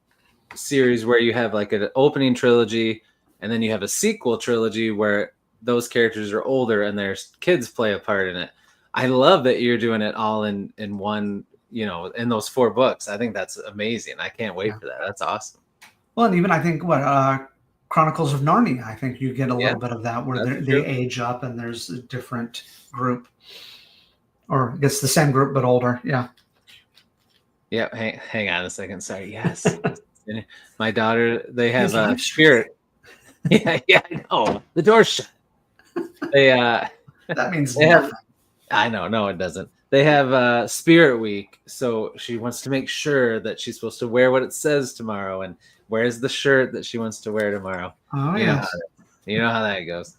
series where you have like an opening trilogy and then you have a sequel trilogy where those characters are older and their kids play a part in it. I love that you're doing it all in one, in those 4 books. I think that's amazing. I can't wait for that. That's awesome. Well, and even I think Chronicles of Narnia, I think you get a Yeah, little bit of that where that's they true. age up and there's a different group, or it's the same group but older. Yeah. Yeah, hang on a second. Sorry. Yes. My daughter, they have His a live stream. spirit. Yeah, I know. The door's shut. They That means they have, nothing. I know, no, it doesn't. They have Spirit Week, so she wants to make sure that she's supposed to wear what it says tomorrow, and where's the shirt that she wants to wear tomorrow. Oh, You know how yes. that goes.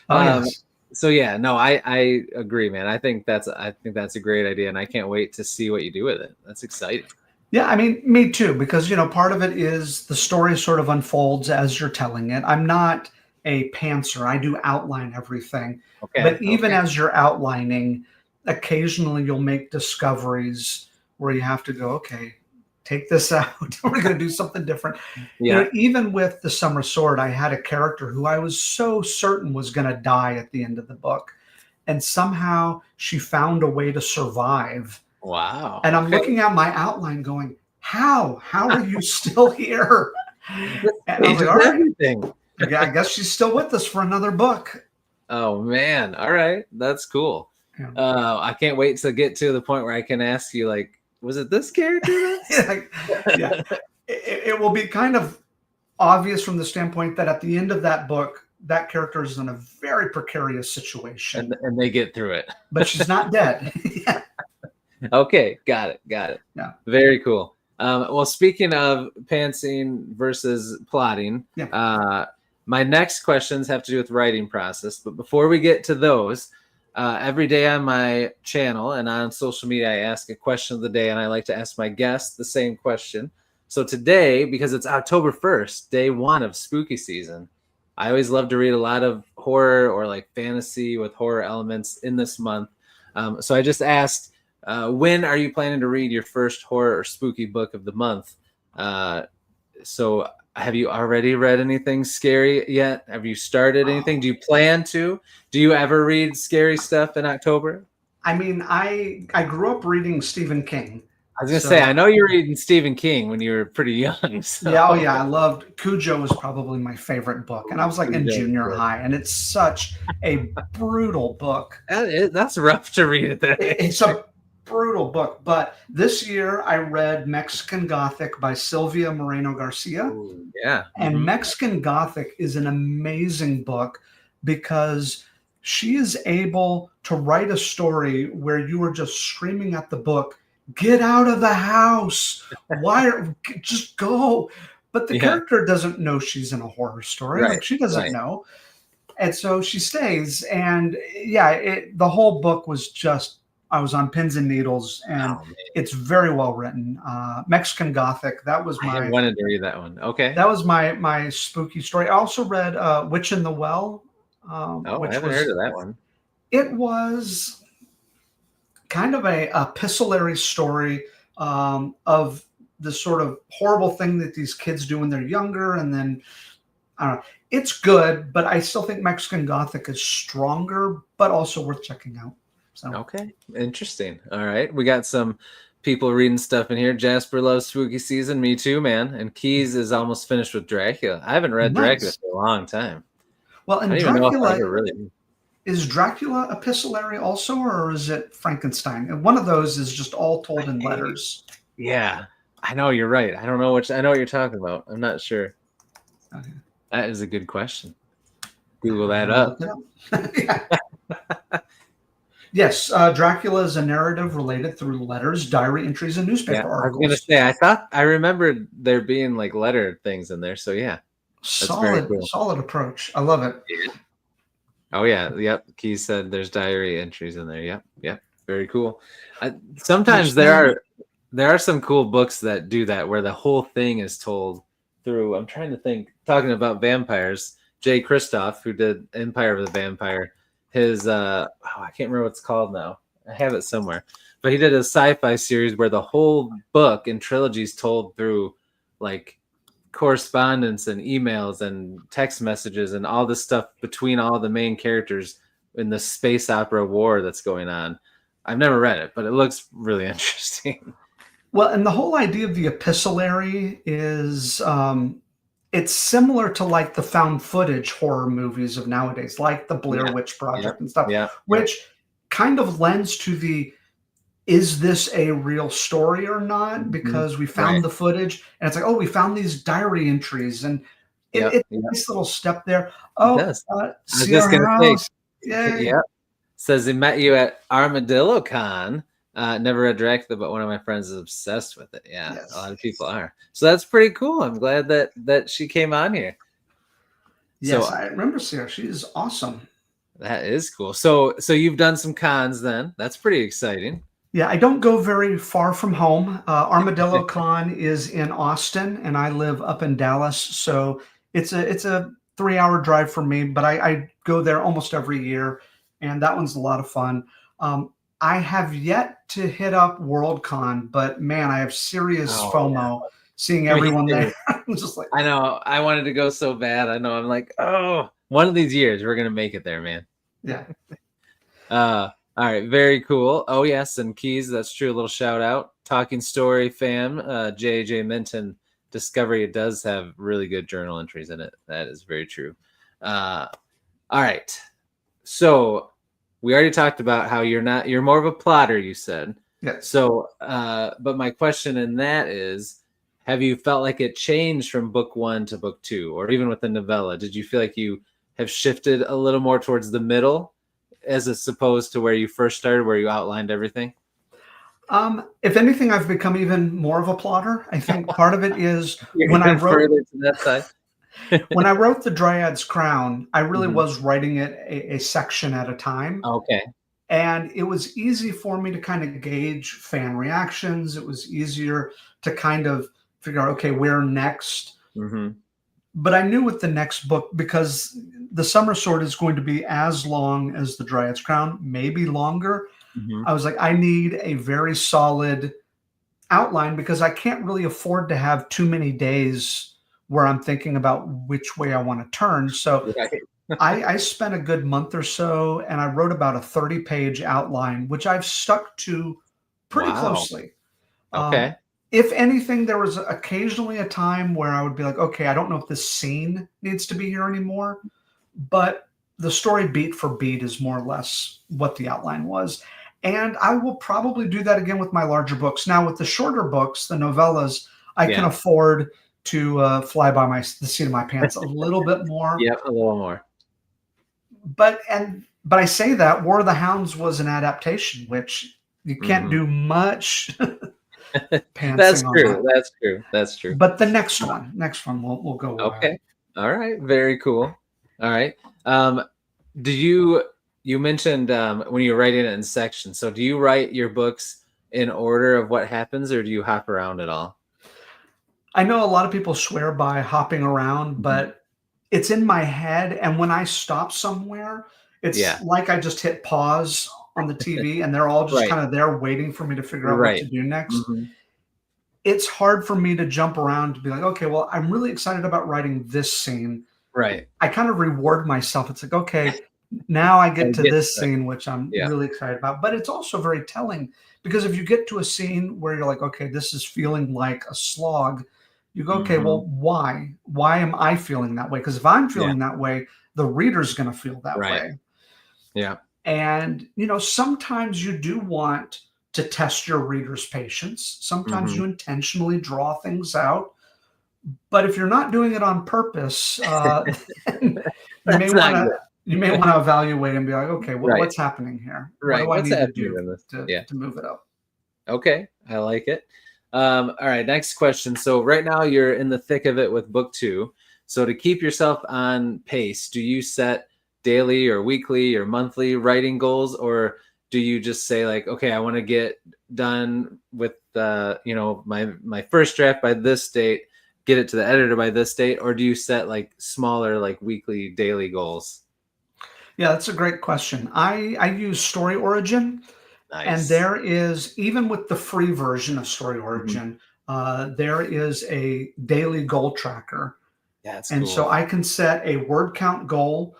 Oh, um, yes. so yeah, no, I agree, man. I think that's a great idea, and I can't wait to see what you do with it. That's exciting. Yeah, I mean, me too, because part of it is the story sort of unfolds as you're telling it. I'm not a pantser. I do outline everything. Okay, But even okay. as you're outlining, occasionally you'll make discoveries where you have to go, okay, take this out. We're going to do something different. Yeah. Even with The Summer Sword, I had a character who I was so certain was going to die at the end of the book. And somehow she found a way to survive. Wow. And I'm Okay. looking at my outline going, how are you still here? And I was like, all right, Everything. I guess she's still with us for another book. Oh man. All right. That's cool. Yeah. I can't wait to get to the point where I can ask you, like, was it this character? Yeah. It will be kind of obvious from the standpoint that at the end of that book, that character is in a very precarious situation. And they get through it. But she's not dead. Yeah. Okay. Got it. Yeah. Very cool. Well, speaking of pantsing versus plotting, Yeah. my next questions have to do with writing process. But before we get to those, every day on my channel and on social media, I ask a question of the day, and I like to ask my guests the same question. So today, because it's October 1st, day 1 of spooky season, I always love to read a lot of horror or like fantasy with horror elements in this month. So I just asked, when are you planning to read your first horror or spooky book of the month? So have you already read anything scary yet? Have you started anything? Do you plan to? Do you ever read scary stuff in October? I mean, I grew up reading Stephen King. I was gonna say, I know you were reading Stephen King when you were pretty young. So. Yeah, oh yeah, I loved Cujo was probably my favorite book, and I was like in junior high, and it's such a brutal book. That's rough to read at that age. It's a brutal book, but this year I read Mexican Gothic by Silvia Moreno Garcia. Ooh, yeah. And Mexican Gothic is an amazing book because she is able to write a story where you are just screaming at the book, get out of the house. Just go. But the character doesn't know she's in a horror story. Right, like she doesn't know. And so she stays. And yeah, the whole book was just, I was on pins and needles, and it's very well written. Mexican Gothic. That was I wanted to read that one. Okay. That was my spooky story. I also read Witch in the Well. Which I haven't heard of that one. It was kind of a epistolary story of the sort of horrible thing that these kids do when they're younger, and then I don't know. It's good, but I still think Mexican Gothic is stronger, but also worth checking out. So. Okay, interesting. All right, we got some people reading stuff in here. Jasper loves spooky season. Me too, man. And Keys is almost finished with Dracula. I haven't read Dracula for a long time. Well, and Dracula is Dracula epistolary also, or is it Frankenstein? And one of those is just all told in letters. Yeah, I know you're right. I don't know which. I know what you're talking about. I'm not sure. Okay. That is a good question. Google that up. Yes, Dracula is a narrative related through letters, diary entries, and newspaper articles. I was going to say, I remembered there being like letter things in there. So yeah, solid approach. I love it. Yeah. Oh yeah, yep. Keys said there's diary entries in there. Yep. Very cool. Sometimes there are some cool books that do that, where the whole thing is told through. I'm trying to think. Talking about vampires, Jay Kristoff, who did Empire of the Vampire. His I can't remember what it's called now. I have it somewhere. But he did a sci-fi series where the whole book and trilogy is told through like correspondence and emails and text messages and all this stuff between all the main characters in the space opera war that's going on. I've never read it, but it looks really interesting. Well, and the whole idea of the epistolary is it's similar to like the found footage horror movies of nowadays, like the Blair Yeah. Witch Project Yep. and stuff, Yeah. which kind of lends to the is this a real story or not? Because we found Right. the footage and it's like, oh, we found these diary entries and Yep. it's Yep. a nice little step there. It Oh, does. I was see just our gonna say, house. Yay. yep. Says he met you at Armadillo Con. Never read directly, but one of my friends is obsessed with it. Yeah, Yes. a lot of people are. So that's pretty cool. I'm glad that she came on here. Yes, So I remember Sarah. She's awesome. that is cool. So you've done some cons then. That's pretty exciting. Yeah, I don't go very far from home. Armadillo Con is in Austin, and I live up in Dallas, so it's a 3 hour drive for me. But I go there almost every year, and that one's a lot of fun. I have yet to hit up WorldCon, but man, I have serious Oh, FOMO seeing Me everyone too. there. I'm just like, I know. I wanted to go so bad. I know. I'm like, oh, one of these years we're gonna make it there, man. yeah. All right, very cool. Oh yes, and Keys, that's true. A little shout out. Talking Story fam, JJ Minton Discovery. It does have really good journal entries in it. That is very true. All right. So we already talked about how you're more of a plotter, you said. Yes. So but my question in that is, have you felt like it changed from book 1 to book 2, or even with the novella? Did you feel like you have shifted a little more towards the middle as opposed to where you first started, where you outlined everything? If anything, I've become even more of a plotter. I think part of it is You're when I even wrote further to that side. when I wrote the Dryad's Crown, I really Mhm. was writing it a section at a time. Okay. And it was easy for me to kind of gauge fan reactions. It was easier to kind of figure out, okay, where next. Mm-hmm. But I knew with the next book, because the Summer Sword is going to be as long as the Dryad's Crown, maybe longer. Mm-hmm. I was like, I need a very solid outline because I can't really afford to have too many days where I'm thinking about which way I want to turn. So Right. I spent a good month or so and I wrote about a 30-page outline, which I've stuck to pretty Wow. closely. Okay. If anything, there was occasionally a time where I would be like, okay, I don't know if this scene needs to be here anymore, but the story beat for beat is more or less what the outline was. And I will probably do that again with my larger books. Now, with the shorter books, the novellas, I can Yeah. afford to fly by the seat of my pants a little bit more. Yep. A little more. But I say that War of the Hounds was an adaptation, which you can't Mhm. do much That's pantsing on true. that. That's true. That's true. But the next one, we'll go with that. Okay. All right. Very cool. All right. Do you mentioned when you're writing it in sections? So do you write your books in order of what happens, or do you hop around at all? I know a lot of people swear by hopping around, but it's in my head. And when I stop somewhere, Yeah. it's like I just hit pause on the TV and they're all just Right. kind of there waiting for me to figure out what Right. to do next. Mhm. It's hard for me to jump around to be like, okay, well, I'm really excited about writing this scene. Right. I kind of reward myself. It's like, okay, now I get And to get this to it. scene, which I'm Yeah. really excited about. But it's also very telling because if you get to a scene where you're like, okay, this is feeling like a slog, you go, okay, Mhm. well, why? Why am I feeling that way? Because if I'm Yeah. feeling that way, the reader's going to feel that Right. way. Yeah. And, sometimes you do want to test your reader's patience. Sometimes Mhm. you intentionally draw things out. But if you're not doing it on purpose, then you may That's want not to good. you may want to evaluate and be like, okay, Right. what's happening here? What Right. do I What's need to happening do in this? to, Yeah. to move it up? Okay. I like it. All right. Next question. So right now you're in the thick of it with book 2. So to keep yourself on pace, do you set daily or weekly or monthly writing goals, or do you just say like, okay, I want to get done with my first draft by this date, get it to the editor by this date, or do you set like smaller like weekly, daily goals? Yeah, that's a great question. I use Story Origin, And Nice. there is, even with the free version of Story Mhm. Origin, there is a daily goal tracker. That's And so cool. I can set a word count goal,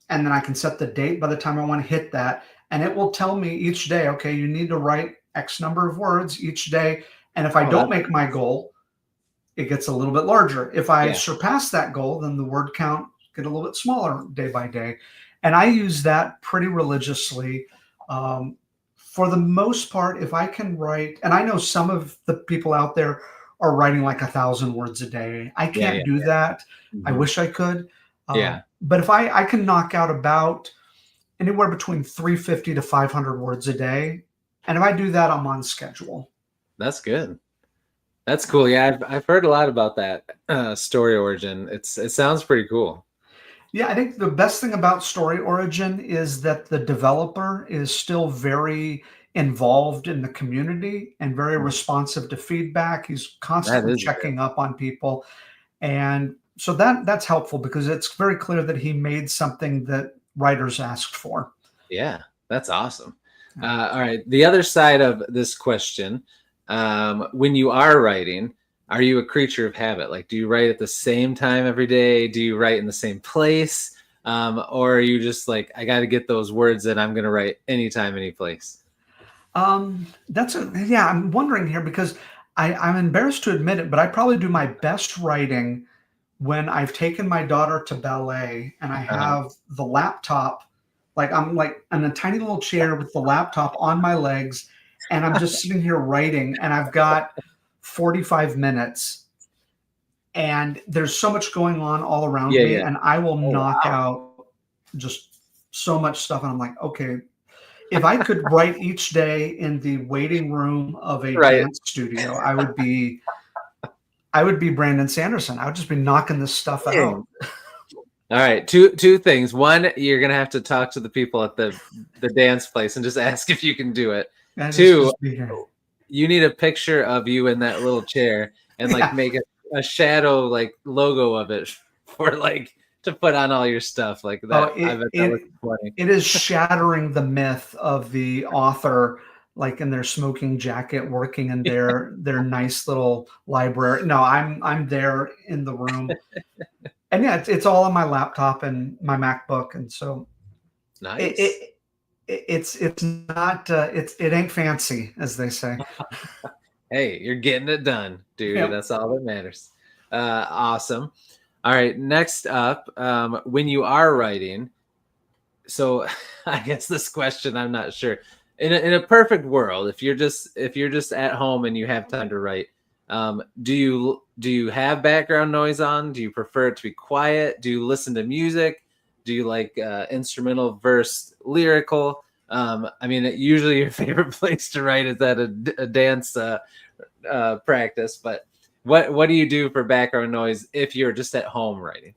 and then I can set the date by the time I want to hit that. And it will tell me each day, okay, you need to write X number of words each day. And if I Oh, don't that's make my goal, it gets a little bit larger. If I yeah. surpass that goal, then the word count get a little bit smaller day by day. And I use that pretty religiously. Um, for the most part, if I can write, and I know some of the people out there are writing like 1,000 words a day. I Yeah, can't yeah, do that. I mhm. wish I could. Yeah, But if I can knock out about anywhere between 350 to 500 words a day, and if I do that, I'm on schedule. that's good. That's cool. Yeah, I've heard a lot about that story origin. It sounds pretty cool. Yeah, I think the best thing about Story Origin is that the developer is still very involved in the community and very Mhm. responsive to feedback. He's That constantly is good. checking up on people. And so that's helpful because it's very clear that he made something that writers asked for. Yeah, that's awesome. Yeah. All right, the other side of this question, when you are writing, are you a creature of habit? Like, do you write at the same time every day? Do you write in the same place? Or are you just like, I got to get those words that I'm going to write anytime, any place? That's a yeah. I'm wondering here because I'm embarrassed to admit it, but I probably do my best writing when I've taken my daughter to ballet and I Uh-huh. have the laptop, like I'm like in a tiny little chair with the laptop on my legs, and I'm just sitting here writing, and I've got 45 minutes, and there's so much going on all around Yeah, me, yeah. and I will Oh, knock wow. out just so much stuff. And I'm like, okay, if I could write each day in the waiting room of a Right. dance studio, I would be Brandon Sanderson. I would just be knocking this stuff Dang. out. All right, two things. One, you're gonna have to talk to the people at the dance place and just ask if you can do it. And Two, just be here. you need a picture of you in that little chair and like Yeah. make a shadow like logo of it for like to put on all your stuff like Oh, that. I bet that looks funny. it is shattering the myth of the author, like in their smoking jacket, working in their nice little library. No, I'm there in the room, and yeah, it's all on my laptop and my MacBook, and so it, Nice. it it's not it ain't fancy, as they say. Hey, you're getting it done, dude. Yep. That's all that matters. Awesome. All right, next up, when you are writing, so I guess this question I'm not sure. In a perfect world, if you're just at home and you have time to write, do you have background noise on? Do you prefer it to be quiet? Do you listen to music? Do you like instrumental verse lyrical? I mean, usually your favorite place to write is at a dance practice, but what do you do for background noise if you're just at home writing?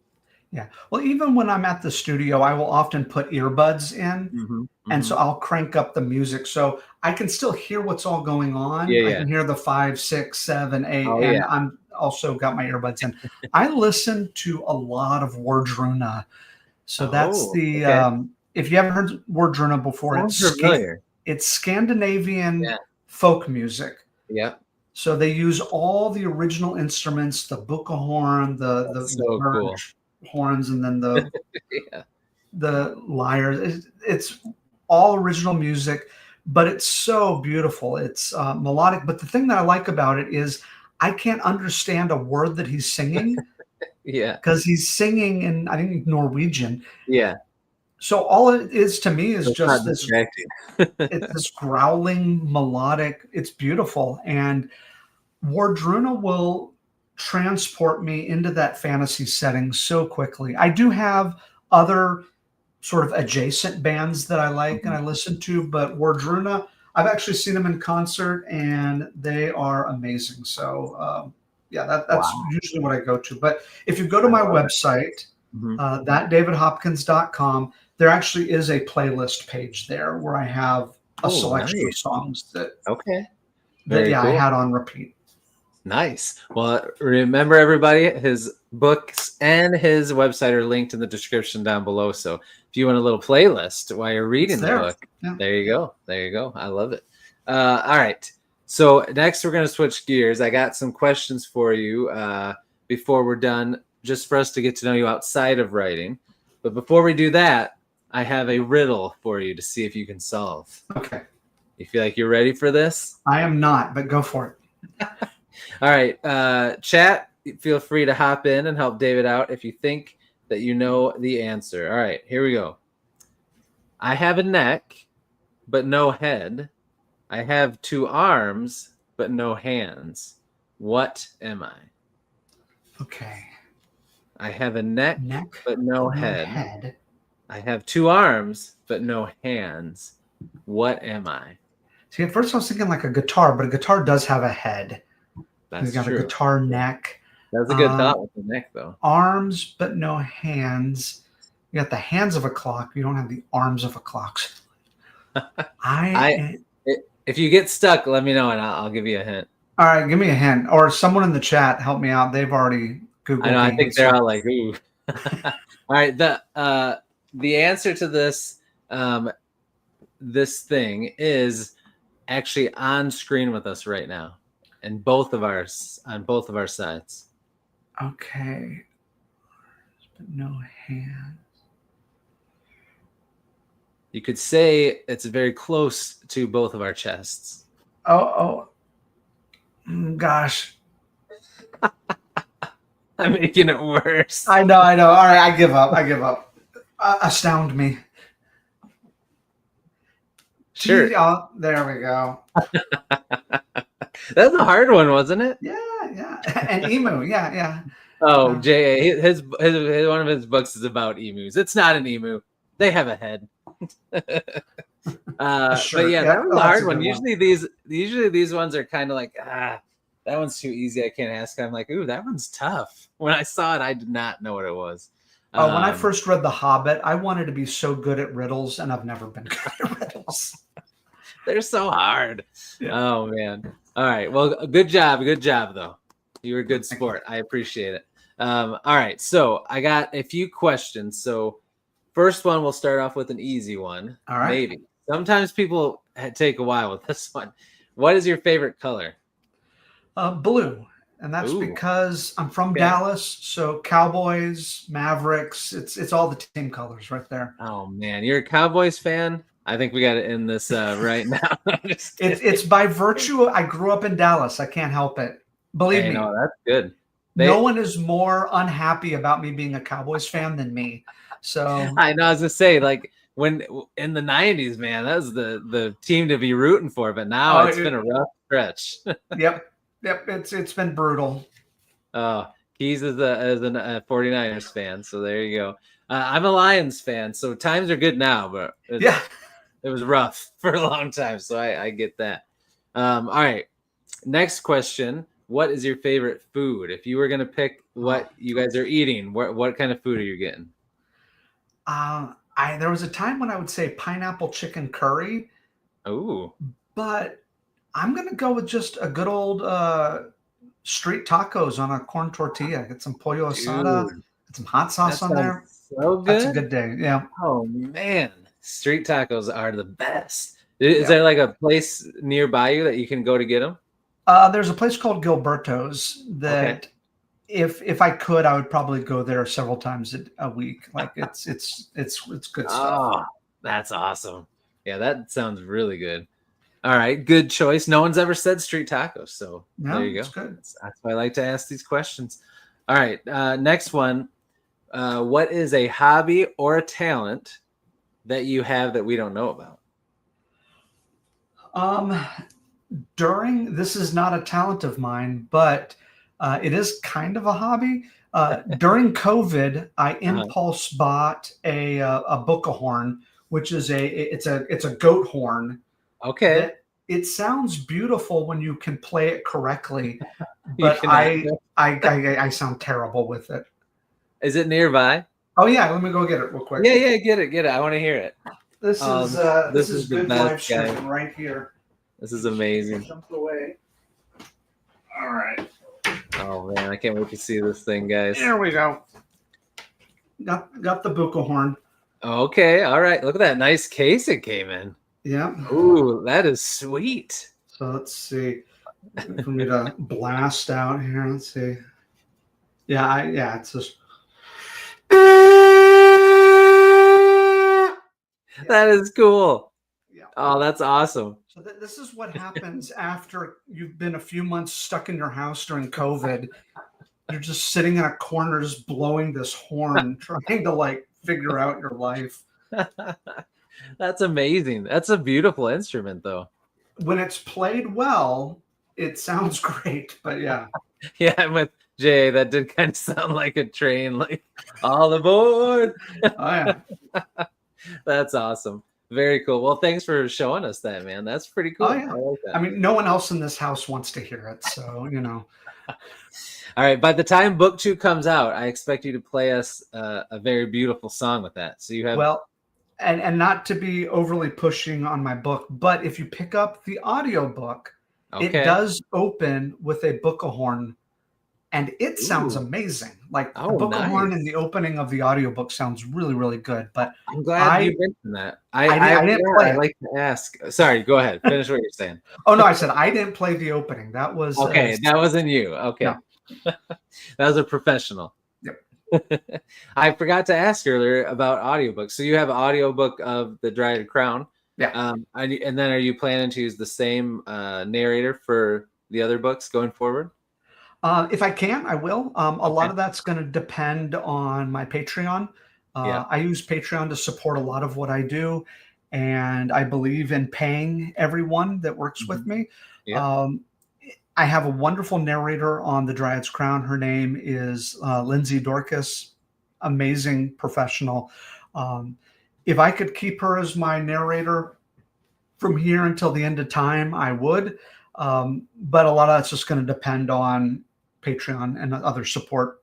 Yeah. Well, even when I'm at the studio, I will often put earbuds in. Hmm. And Hmm. so I'll crank up the music so I can still hear what's all going Yeah, on. I yeah. can hear the 5, 6, 7, 8, Oh, and yeah. I'm also got my earbuds in. I listen to a lot of Wardruna. So that's Oh, the okay. if you haven't heard Wardruna before, Sounds familiar. it's Scandinavian Yeah. folk music. Yep. So they use all the original instruments, the buka horn, That's the so cool. birch horns, and then Yeah. the lyres. It's all original music, but it's so beautiful. It's melodic. But the thing that I like about it is I can't understand a word that he's singing Yeah. because he's singing in, I think, Norwegian. Yeah. So all it is to me So is it's not just this. distracting. It's this growling melodic. It's beautiful, and Wardruna will transport me into that fantasy setting so quickly. I do have other sort of adjacent bands that I like and Mhm. I listen to, but Wardruna, I've actually seen them in concert and they are amazing. So yeah, that's Wow. usually what I go to. But if you go to I my love it. website, Mhm. thatdavidhopkins.com, there actually is a playlist page there where I have a Oh, selection of nice. songs Okay. that Very yeah I cool. had on repeat. Nice. Well, remember everybody, his books and his website are linked in the description down below. So if you want a little playlist while you're reading the book, there you go. There you go. I love it. All right. So next we're going to switch gears. I got some questions for you before we're done, just for us to get to know you outside of writing. But before we do that, I have a riddle for you to see if you can solve. Okay. You feel like you're ready for this? I am not, but go for it. All right. Chat, feel free to hop in and help David out if you think that you know the answer. All right, here we go. I have a neck, but no head. I have 2 arms, but no hands. What am I? Okay. I have a neck but no head. I have 2 arms, but no hands. What am I? See, at first I was thinking like a guitar, but a guitar does have a head. That's He's got true. a guitar neck. That's a good thought with the neck, though. Arms, but no hands. You got the hands of a clock. You don't have the arms of a clock. If you get stuck, let me know and I'll give you a hint. All right, give me a hint. Or someone in the chat, help me out. They've already Googled. I know. I think they're all like, ooh. All right. The answer to this this thing is actually on screen with us right now, and on both of our sides. Okay. But no hands. You could say it's very close to both of our chests. Gosh. I'm making it worse. I know. All right, I give up. Astound me. Sure. Oh, there we go. That's a hard one, wasn't it? Yeah. And emu, yeah. Oh, J.A. His one of his books is about emus. It's not an emu. They have a head. But yeah, that was a hard one. Usually these ones are kind of like, that one's too easy. I can't ask. I'm like, ooh, that one's tough. When I saw it, I did not know what it was. When I first read The Hobbit, I wanted to be so good at riddles, and I've never been good at riddles. They're so hard. Yeah. Oh man. All right. Well, good job though. You were a good sport. I appreciate it. All right. So I got a few questions. So first one, we'll start off with an easy one. All right. Maybe. Sometimes people take a while with this one. What is your favorite color? Blue. And that's because I'm from Dallas. So Cowboys, Mavericks, it's all the team colors right there. Oh man, you're a Cowboys fan? I think we got to end this right now. It's by virtue. I grew up in Dallas. I can't help it. Believe me. No, that's good. No one is more unhappy about me being a Cowboys fan than me. So I know. I was gonna say, like, when in the 90s, man, that was the team to be rooting for. But now it's been a rough stretch. Yep. It's been brutal. Keys is a 49ers fan, so there you go. I'm a Lions fan, so times are good now, but it was rough for a long time, so I get that. All right, next question. What is your favorite food? If you were going to pick what you guys are eating, what kind of food are you getting? There was a time when I would say pineapple chicken curry. Ooh. But I'm going to go with just a good old street tacos on a corn tortilla. Get some pollo asada, get some hot sauce on there. So good. That's a good day. Yeah. Oh, man. Street tacos are the best. Is there like a place nearby you that you can go to get them? There's a place called Gilberto's that if I could, I would probably go there several times a week. Like it's good stuff. Oh, that's awesome. Yeah, that sounds really good. All right, good choice. No one's ever said street tacos, so there you go. Good. That's why I like to ask these questions. All right, next one. What is a hobby or a talent that you have that we don't know about? This is not a talent of mine, but it is kind of a hobby. During COVID, I impulse bought a book-a-horn, which is it's a goat horn. Okay. It sounds beautiful when you can play it correctly, but I sound terrible with it. Is it nearby? Oh yeah, let me go get it real quick. Yeah, get it. I want to hear it. This is good live streaming right here. This is amazing. Jump away. All right. Oh man, I can't wait to see this thing, guys. There we go. Got the buka horn. Okay, all right. Look at that nice case it came in. Yeah. Ooh, that is sweet. So let's see. For me to blast out here. Let's see. Yeah, it's just. That is cool. Yeah. Oh, that's awesome. So this is what happens after you've been a few months stuck in your house during COVID. You're just sitting in a corner, just blowing this horn, trying to like figure out your life. That's amazing. That's a beautiful instrument, though. When it's played well, it sounds great. But yeah. Yeah, I'm with Jay. That did kind of sound like a train, like all aboard. Oh yeah. That's awesome. Very cool. Well, thanks for showing us that, man. That's pretty cool. Oh yeah. I like that. I mean, no one else in this house wants to hear it, so you know. All right. By the time book 2 comes out, I expect you to play us a very beautiful song with that. So you have and not to be overly pushing on my book, but if you pick up the audiobook, it does open with a buka-horn, and it sounds amazing. Like the buka-horn in the opening of the audiobook sounds really, really good. But I'm glad you mentioned that. I didn't play it. I'd like to ask. Sorry, go ahead. Finish what you're saying. Oh no, I said I didn't play the opening. That was okay. That wasn't you. Okay. No. That was a professional. Yep. I forgot to ask earlier about audiobooks. So you have an audiobook of The Dryad Crown. Yeah. And then are you planning to use the same narrator for the other books going forward? If I can, I will. A lot of that's going to depend on my Patreon. I use Patreon to support a lot of what I do, and I believe in paying everyone that works with me. Yeah. I have a wonderful narrator on The Dryad's Crown. Her name is Lindsay Dorcas, amazing professional. If I could keep her as my narrator from here until the end of time, I would. But a lot of that's just going to depend on Patreon and other support.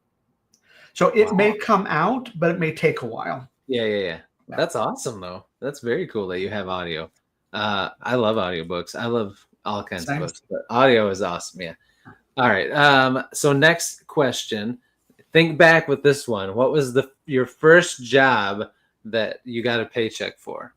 So it may come out, but it may take a while. Yeah. That's awesome, though. That's very cool that you have audio. I love audiobooks. I love all kinds of books, but audio is awesome. Yeah. All right. So next question. Think back with this one. What was your first job that you got a paycheck for?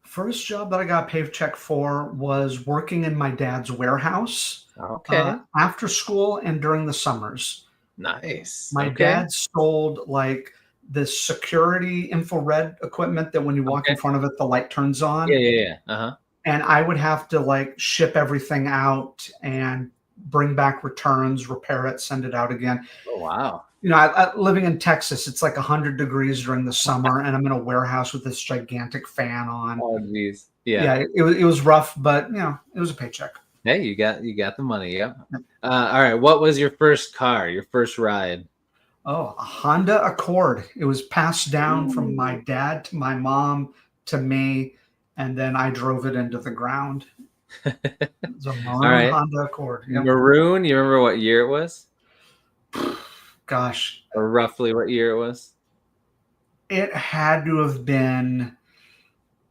First job that I got a paycheck for was working in my dad's warehouse. Okay. After school and during the summers. Nice. My dad sold like this security infrared equipment that when you walk in front of it, the light turns on. Yeah. Uh-huh. And I would have to like ship everything out and bring back returns, repair it, send it out again. Oh, wow. You know, living in Texas, it's like 100 degrees during the summer, and I'm in a warehouse with this gigantic fan on. Oh, geez. Yeah. Yeah, it was rough, but you know, it was a paycheck. Hey, you got the money. Yeah. All right. What was your first car? Your first ride? Oh, a Honda Accord. It was passed down from my dad to my mom to me, and then I drove it into the ground. It was a maroon Honda Accord. Yep. Maroon. You remember what year it was? Gosh. Or roughly what year it was? It had to have been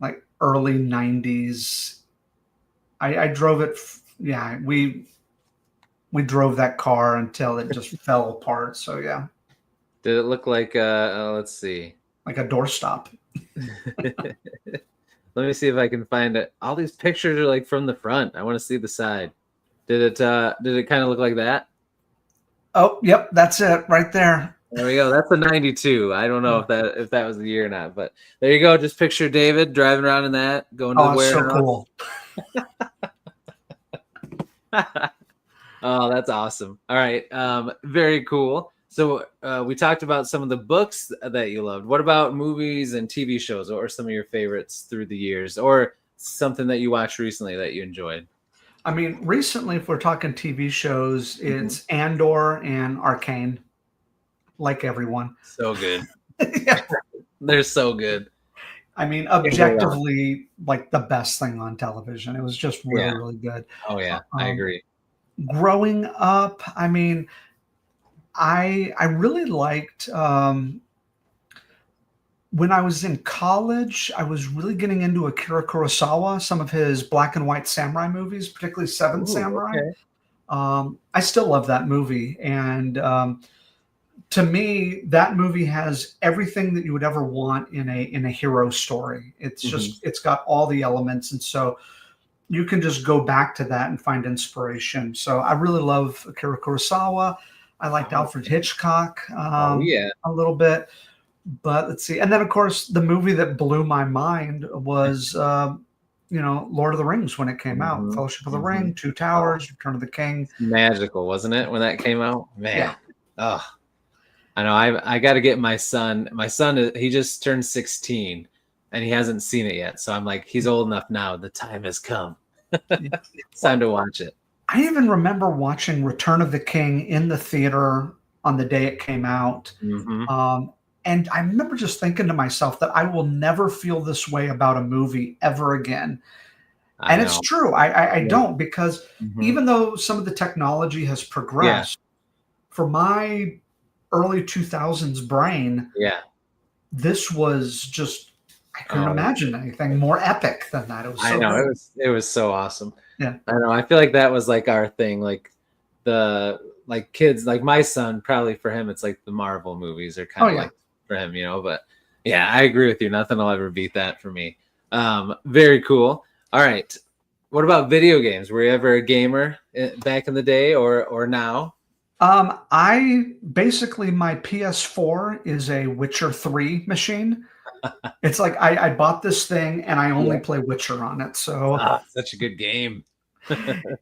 like early 90s. I drove it. Yeah, we drove that car until it just fell apart. So yeah. Did it look like let's see, like a doorstop? Let me see if I can find it. All these pictures are like from the front. I want to see the side. Did it kind of look like that? Oh, yep, that's it right there. There we go. That's a 92. I don't know if that was the year or not, but there you go. Just picture David driving around in that, going to the warehouse. So cool. Oh, that's awesome. All right. Very cool. So we talked about some of the books that you loved. What about movies and TV shows? What are some of your favorites through the years, or something that you watched recently that you enjoyed? I mean, recently, if we're talking TV shows, it's Andor and Arcane, like everyone. So good. Yeah. They're so good. I mean, objectively, like the best thing on television. It was just really, really good. Oh, yeah. I agree. Growing up, I mean, I really liked when I was in college, I was really getting into Akira Kurosawa, some of his black and white samurai movies, particularly Seven Samurai. I still love that movie. And to me, that movie has everything that you would ever want in a hero story. It's just it's got all the elements, and so you can just go back to that and find inspiration. So I really love Akira Kurosawa. I liked Alfred Hitchcock Yeah. a little bit, but let's see. And then of course the movie that blew my mind was Lord of the Rings when it came out. Fellowship of the Ring, Two Towers, Return of the King. Magical, wasn't it, when that came out? Man. Yeah. Oh, I know. I got to get my son. My son, he just turned 16 and he hasn't seen it yet. So I'm like, he's old enough now. The time has come. It's time to watch it. I even remember watching Return of the King in the theater on the day it came out. And I remember just thinking to myself that I will never feel this way about a movie ever again. And it's true. I don't, because even though some of the technology has progressed, for my early 2000s brain, this was just, I couldn't imagine anything more epic than that. It was so good. It was so awesome. Yeah. I know. I feel like that was like our thing. Like kids, like my son, probably for him, it's like the Marvel movies are kind of like for him, but yeah, I agree with you. Nothing will ever beat that for me. Very cool. All right. What about video games? Were you ever a gamer back in the day or now? I basically, my PS4 is a Witcher 3 machine. It's like I bought this thing and I only play Witcher on it. So such a good game.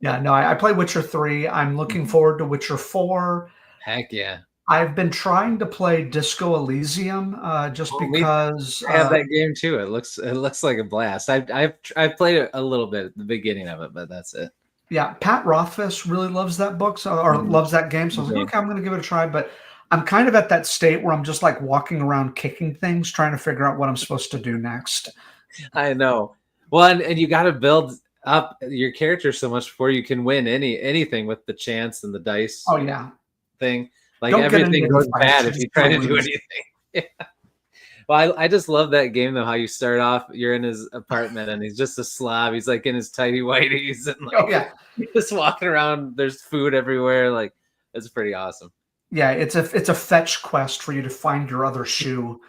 Yeah, no, I play Witcher 3. I'm looking forward to Witcher 4. Heck yeah. I've been trying to play Disco Elysium just because I have that game too. It looks like a blast. I've played a little bit at the beginning of it, but that's it. Yeah, Pat Rothfuss really loves that book, or loves that game. So I was like, okay, I'm going to give it a try. But I'm kind of at that state where I'm just like walking around kicking things, trying to figure out what I'm supposed to do next. I know. Well, and you got to build up your character so much before you can win anything with the chance and the dice. Oh yeah, thing. Like everything goes bad if you try to do anything. Yeah. Well, I just love that game though. How you start off, you're in his apartment and he's just a slob. He's like in his tighty whities and like just walking around. There's food everywhere. Like it's pretty awesome. Yeah, it's a fetch quest for you to find your other shoe.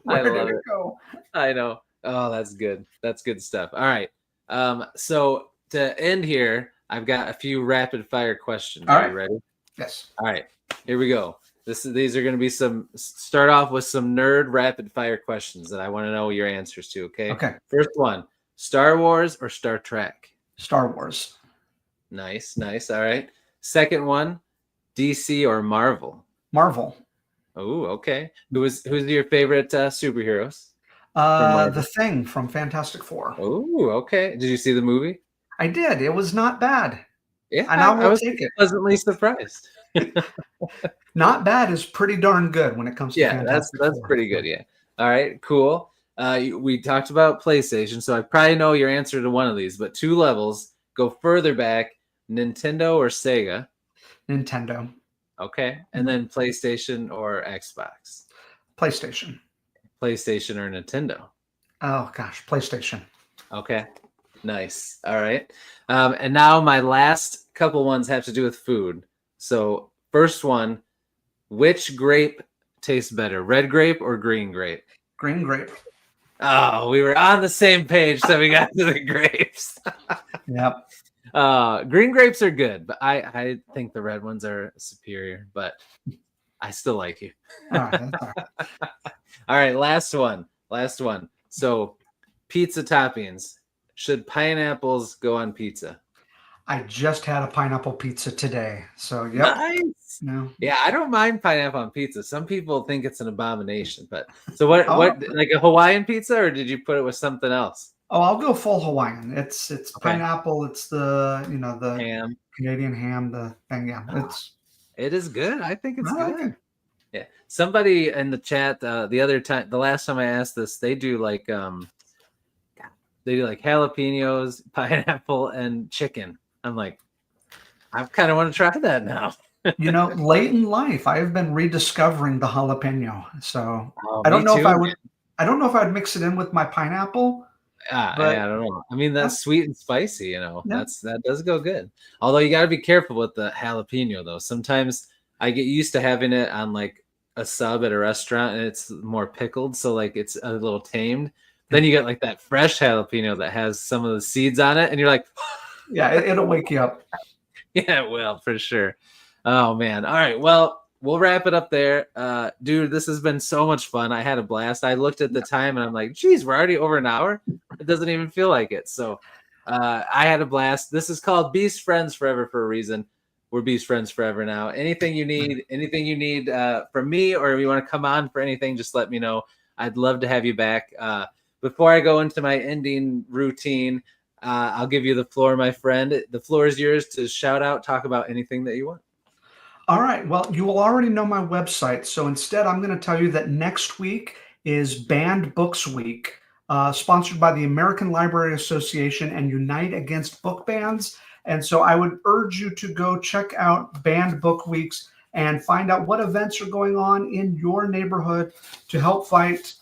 Where did it go? I know. Oh, that's good. That's good stuff. All right. So to end here, I've got a few rapid fire questions. Are you ready? Yes. All right. Here we go. These are going to be start off with some nerd rapid fire questions that I want to know your answers to. Okay. Okay. First one, Star Wars or Star Trek? Star Wars. Nice. All right. Second one, DC or Marvel? Marvel. Oh, okay. Who's your favorite superheroes? The Thing from Fantastic Four. Oh, okay. Did you see the movie? I did. It was not bad. Yeah, and I was pleasantly surprised. Not bad is pretty darn good when it comes to Fantastic that's Four. Pretty good. Yeah. All right. Cool. We talked about PlayStation, so I probably know your answer to one of these, but 2 levels. Go further back. Nintendo or Sega? Nintendo. Okay. And then PlayStation or Xbox? PlayStation. PlayStation or Nintendo? Oh gosh, PlayStation. Okay. Nice. All right. And now my last couple ones have to do with food. So first one, which grape tastes better, red grape or green grape? Green grape. Oh, we were on the same page, so we got to the grapes. Yep. Green grapes are good, but I think the red ones are superior, but I still like you. All right, that's all right. All right, last one. So pizza toppings. Should pineapples go on pizza? I just had a pineapple pizza today. So, yep. Nice. No. Yeah, I don't mind pineapple on pizza. Some people think it's an abomination, but so what like a Hawaiian pizza, or did you put it with something else? Oh, I'll go full Hawaiian. It's pineapple, it's the the ham. Canadian ham, the thing. Yeah. It is good. I think it's good. Okay. Yeah. Somebody in the chat the last time I asked this, they do like jalapenos, pineapple, and chicken. I'm like, I kind of want to try that now. Late in life, I have been rediscovering the jalapeno. So I don't know if I would mix it in with my pineapple. But I don't know. I mean, that's sweet and spicy, you know. yeah, That does go good. Although you got to be careful with the jalapeno, though. Sometimes I get used to having it on like a sub at a restaurant, and it's more pickled, so like it's a little tamed. Then you get like that fresh jalapeno that has some of the seeds on it, and you're like, yeah, it'll wake you up. yeah, it will for sure. Oh man. All right. Well, we'll wrap it up there. Dude, this has been so much fun. I had a blast. I looked at the time and I'm like, geez, we're already over an hour. It doesn't even feel like it. So I had a blast. This is called Beast Friends Forever for a reason. We're Beast Friends Forever now. Anything you need from me, or if you want to come on for anything, just let me know. I'd love to have you back. Before I go into my ending routine, I'll give you the floor, my friend. The floor is yours to shout out, talk about anything that you want. All right. Well, you will already know my website. So instead, I'm going to tell you that next week is Banned Books Week, sponsored by the American Library Association and Unite Against Book Bans. And so I would urge you to go check out Banned Book Weeks and find out what events are going on in your neighborhood to help fight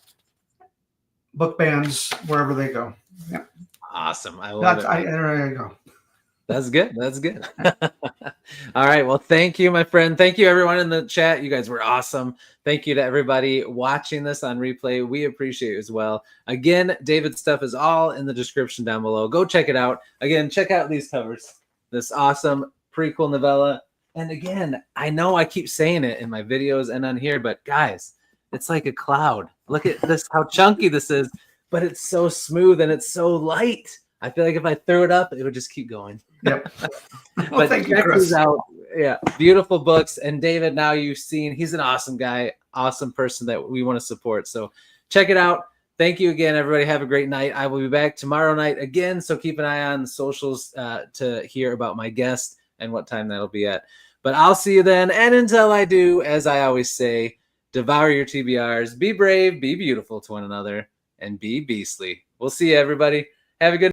book bans wherever they go. Yeah. Awesome. I love it. There you go. That's good. That's good. All right. Well, thank you, my friend. Thank you, everyone in the chat. You guys were awesome. Thank you to everybody watching this on replay. We appreciate it as well. Again, David's stuff is all in the description down below. Go check it out. Again, check out these covers. This awesome prequel novella. And again, I know I keep saying it in my videos and on here, but guys, it's like a cloud. Look at this, how chunky this is, but it's so smooth and it's so light. I feel like if I threw it up, it would just keep going. Yep. But thank you, Chris. Out. Yeah, beautiful books. And David, now you've seen, he's an awesome guy, awesome person that we want to support. So check it out. Thank you again, everybody. Have a great night. I will be back tomorrow night again. So keep an eye on the socials to hear about my guest and what time that'll be at. But I'll see you then. And until I do, as I always say, devour your TBRs, be brave, be beautiful to one another, and be beastly. We'll see you, everybody. Have a good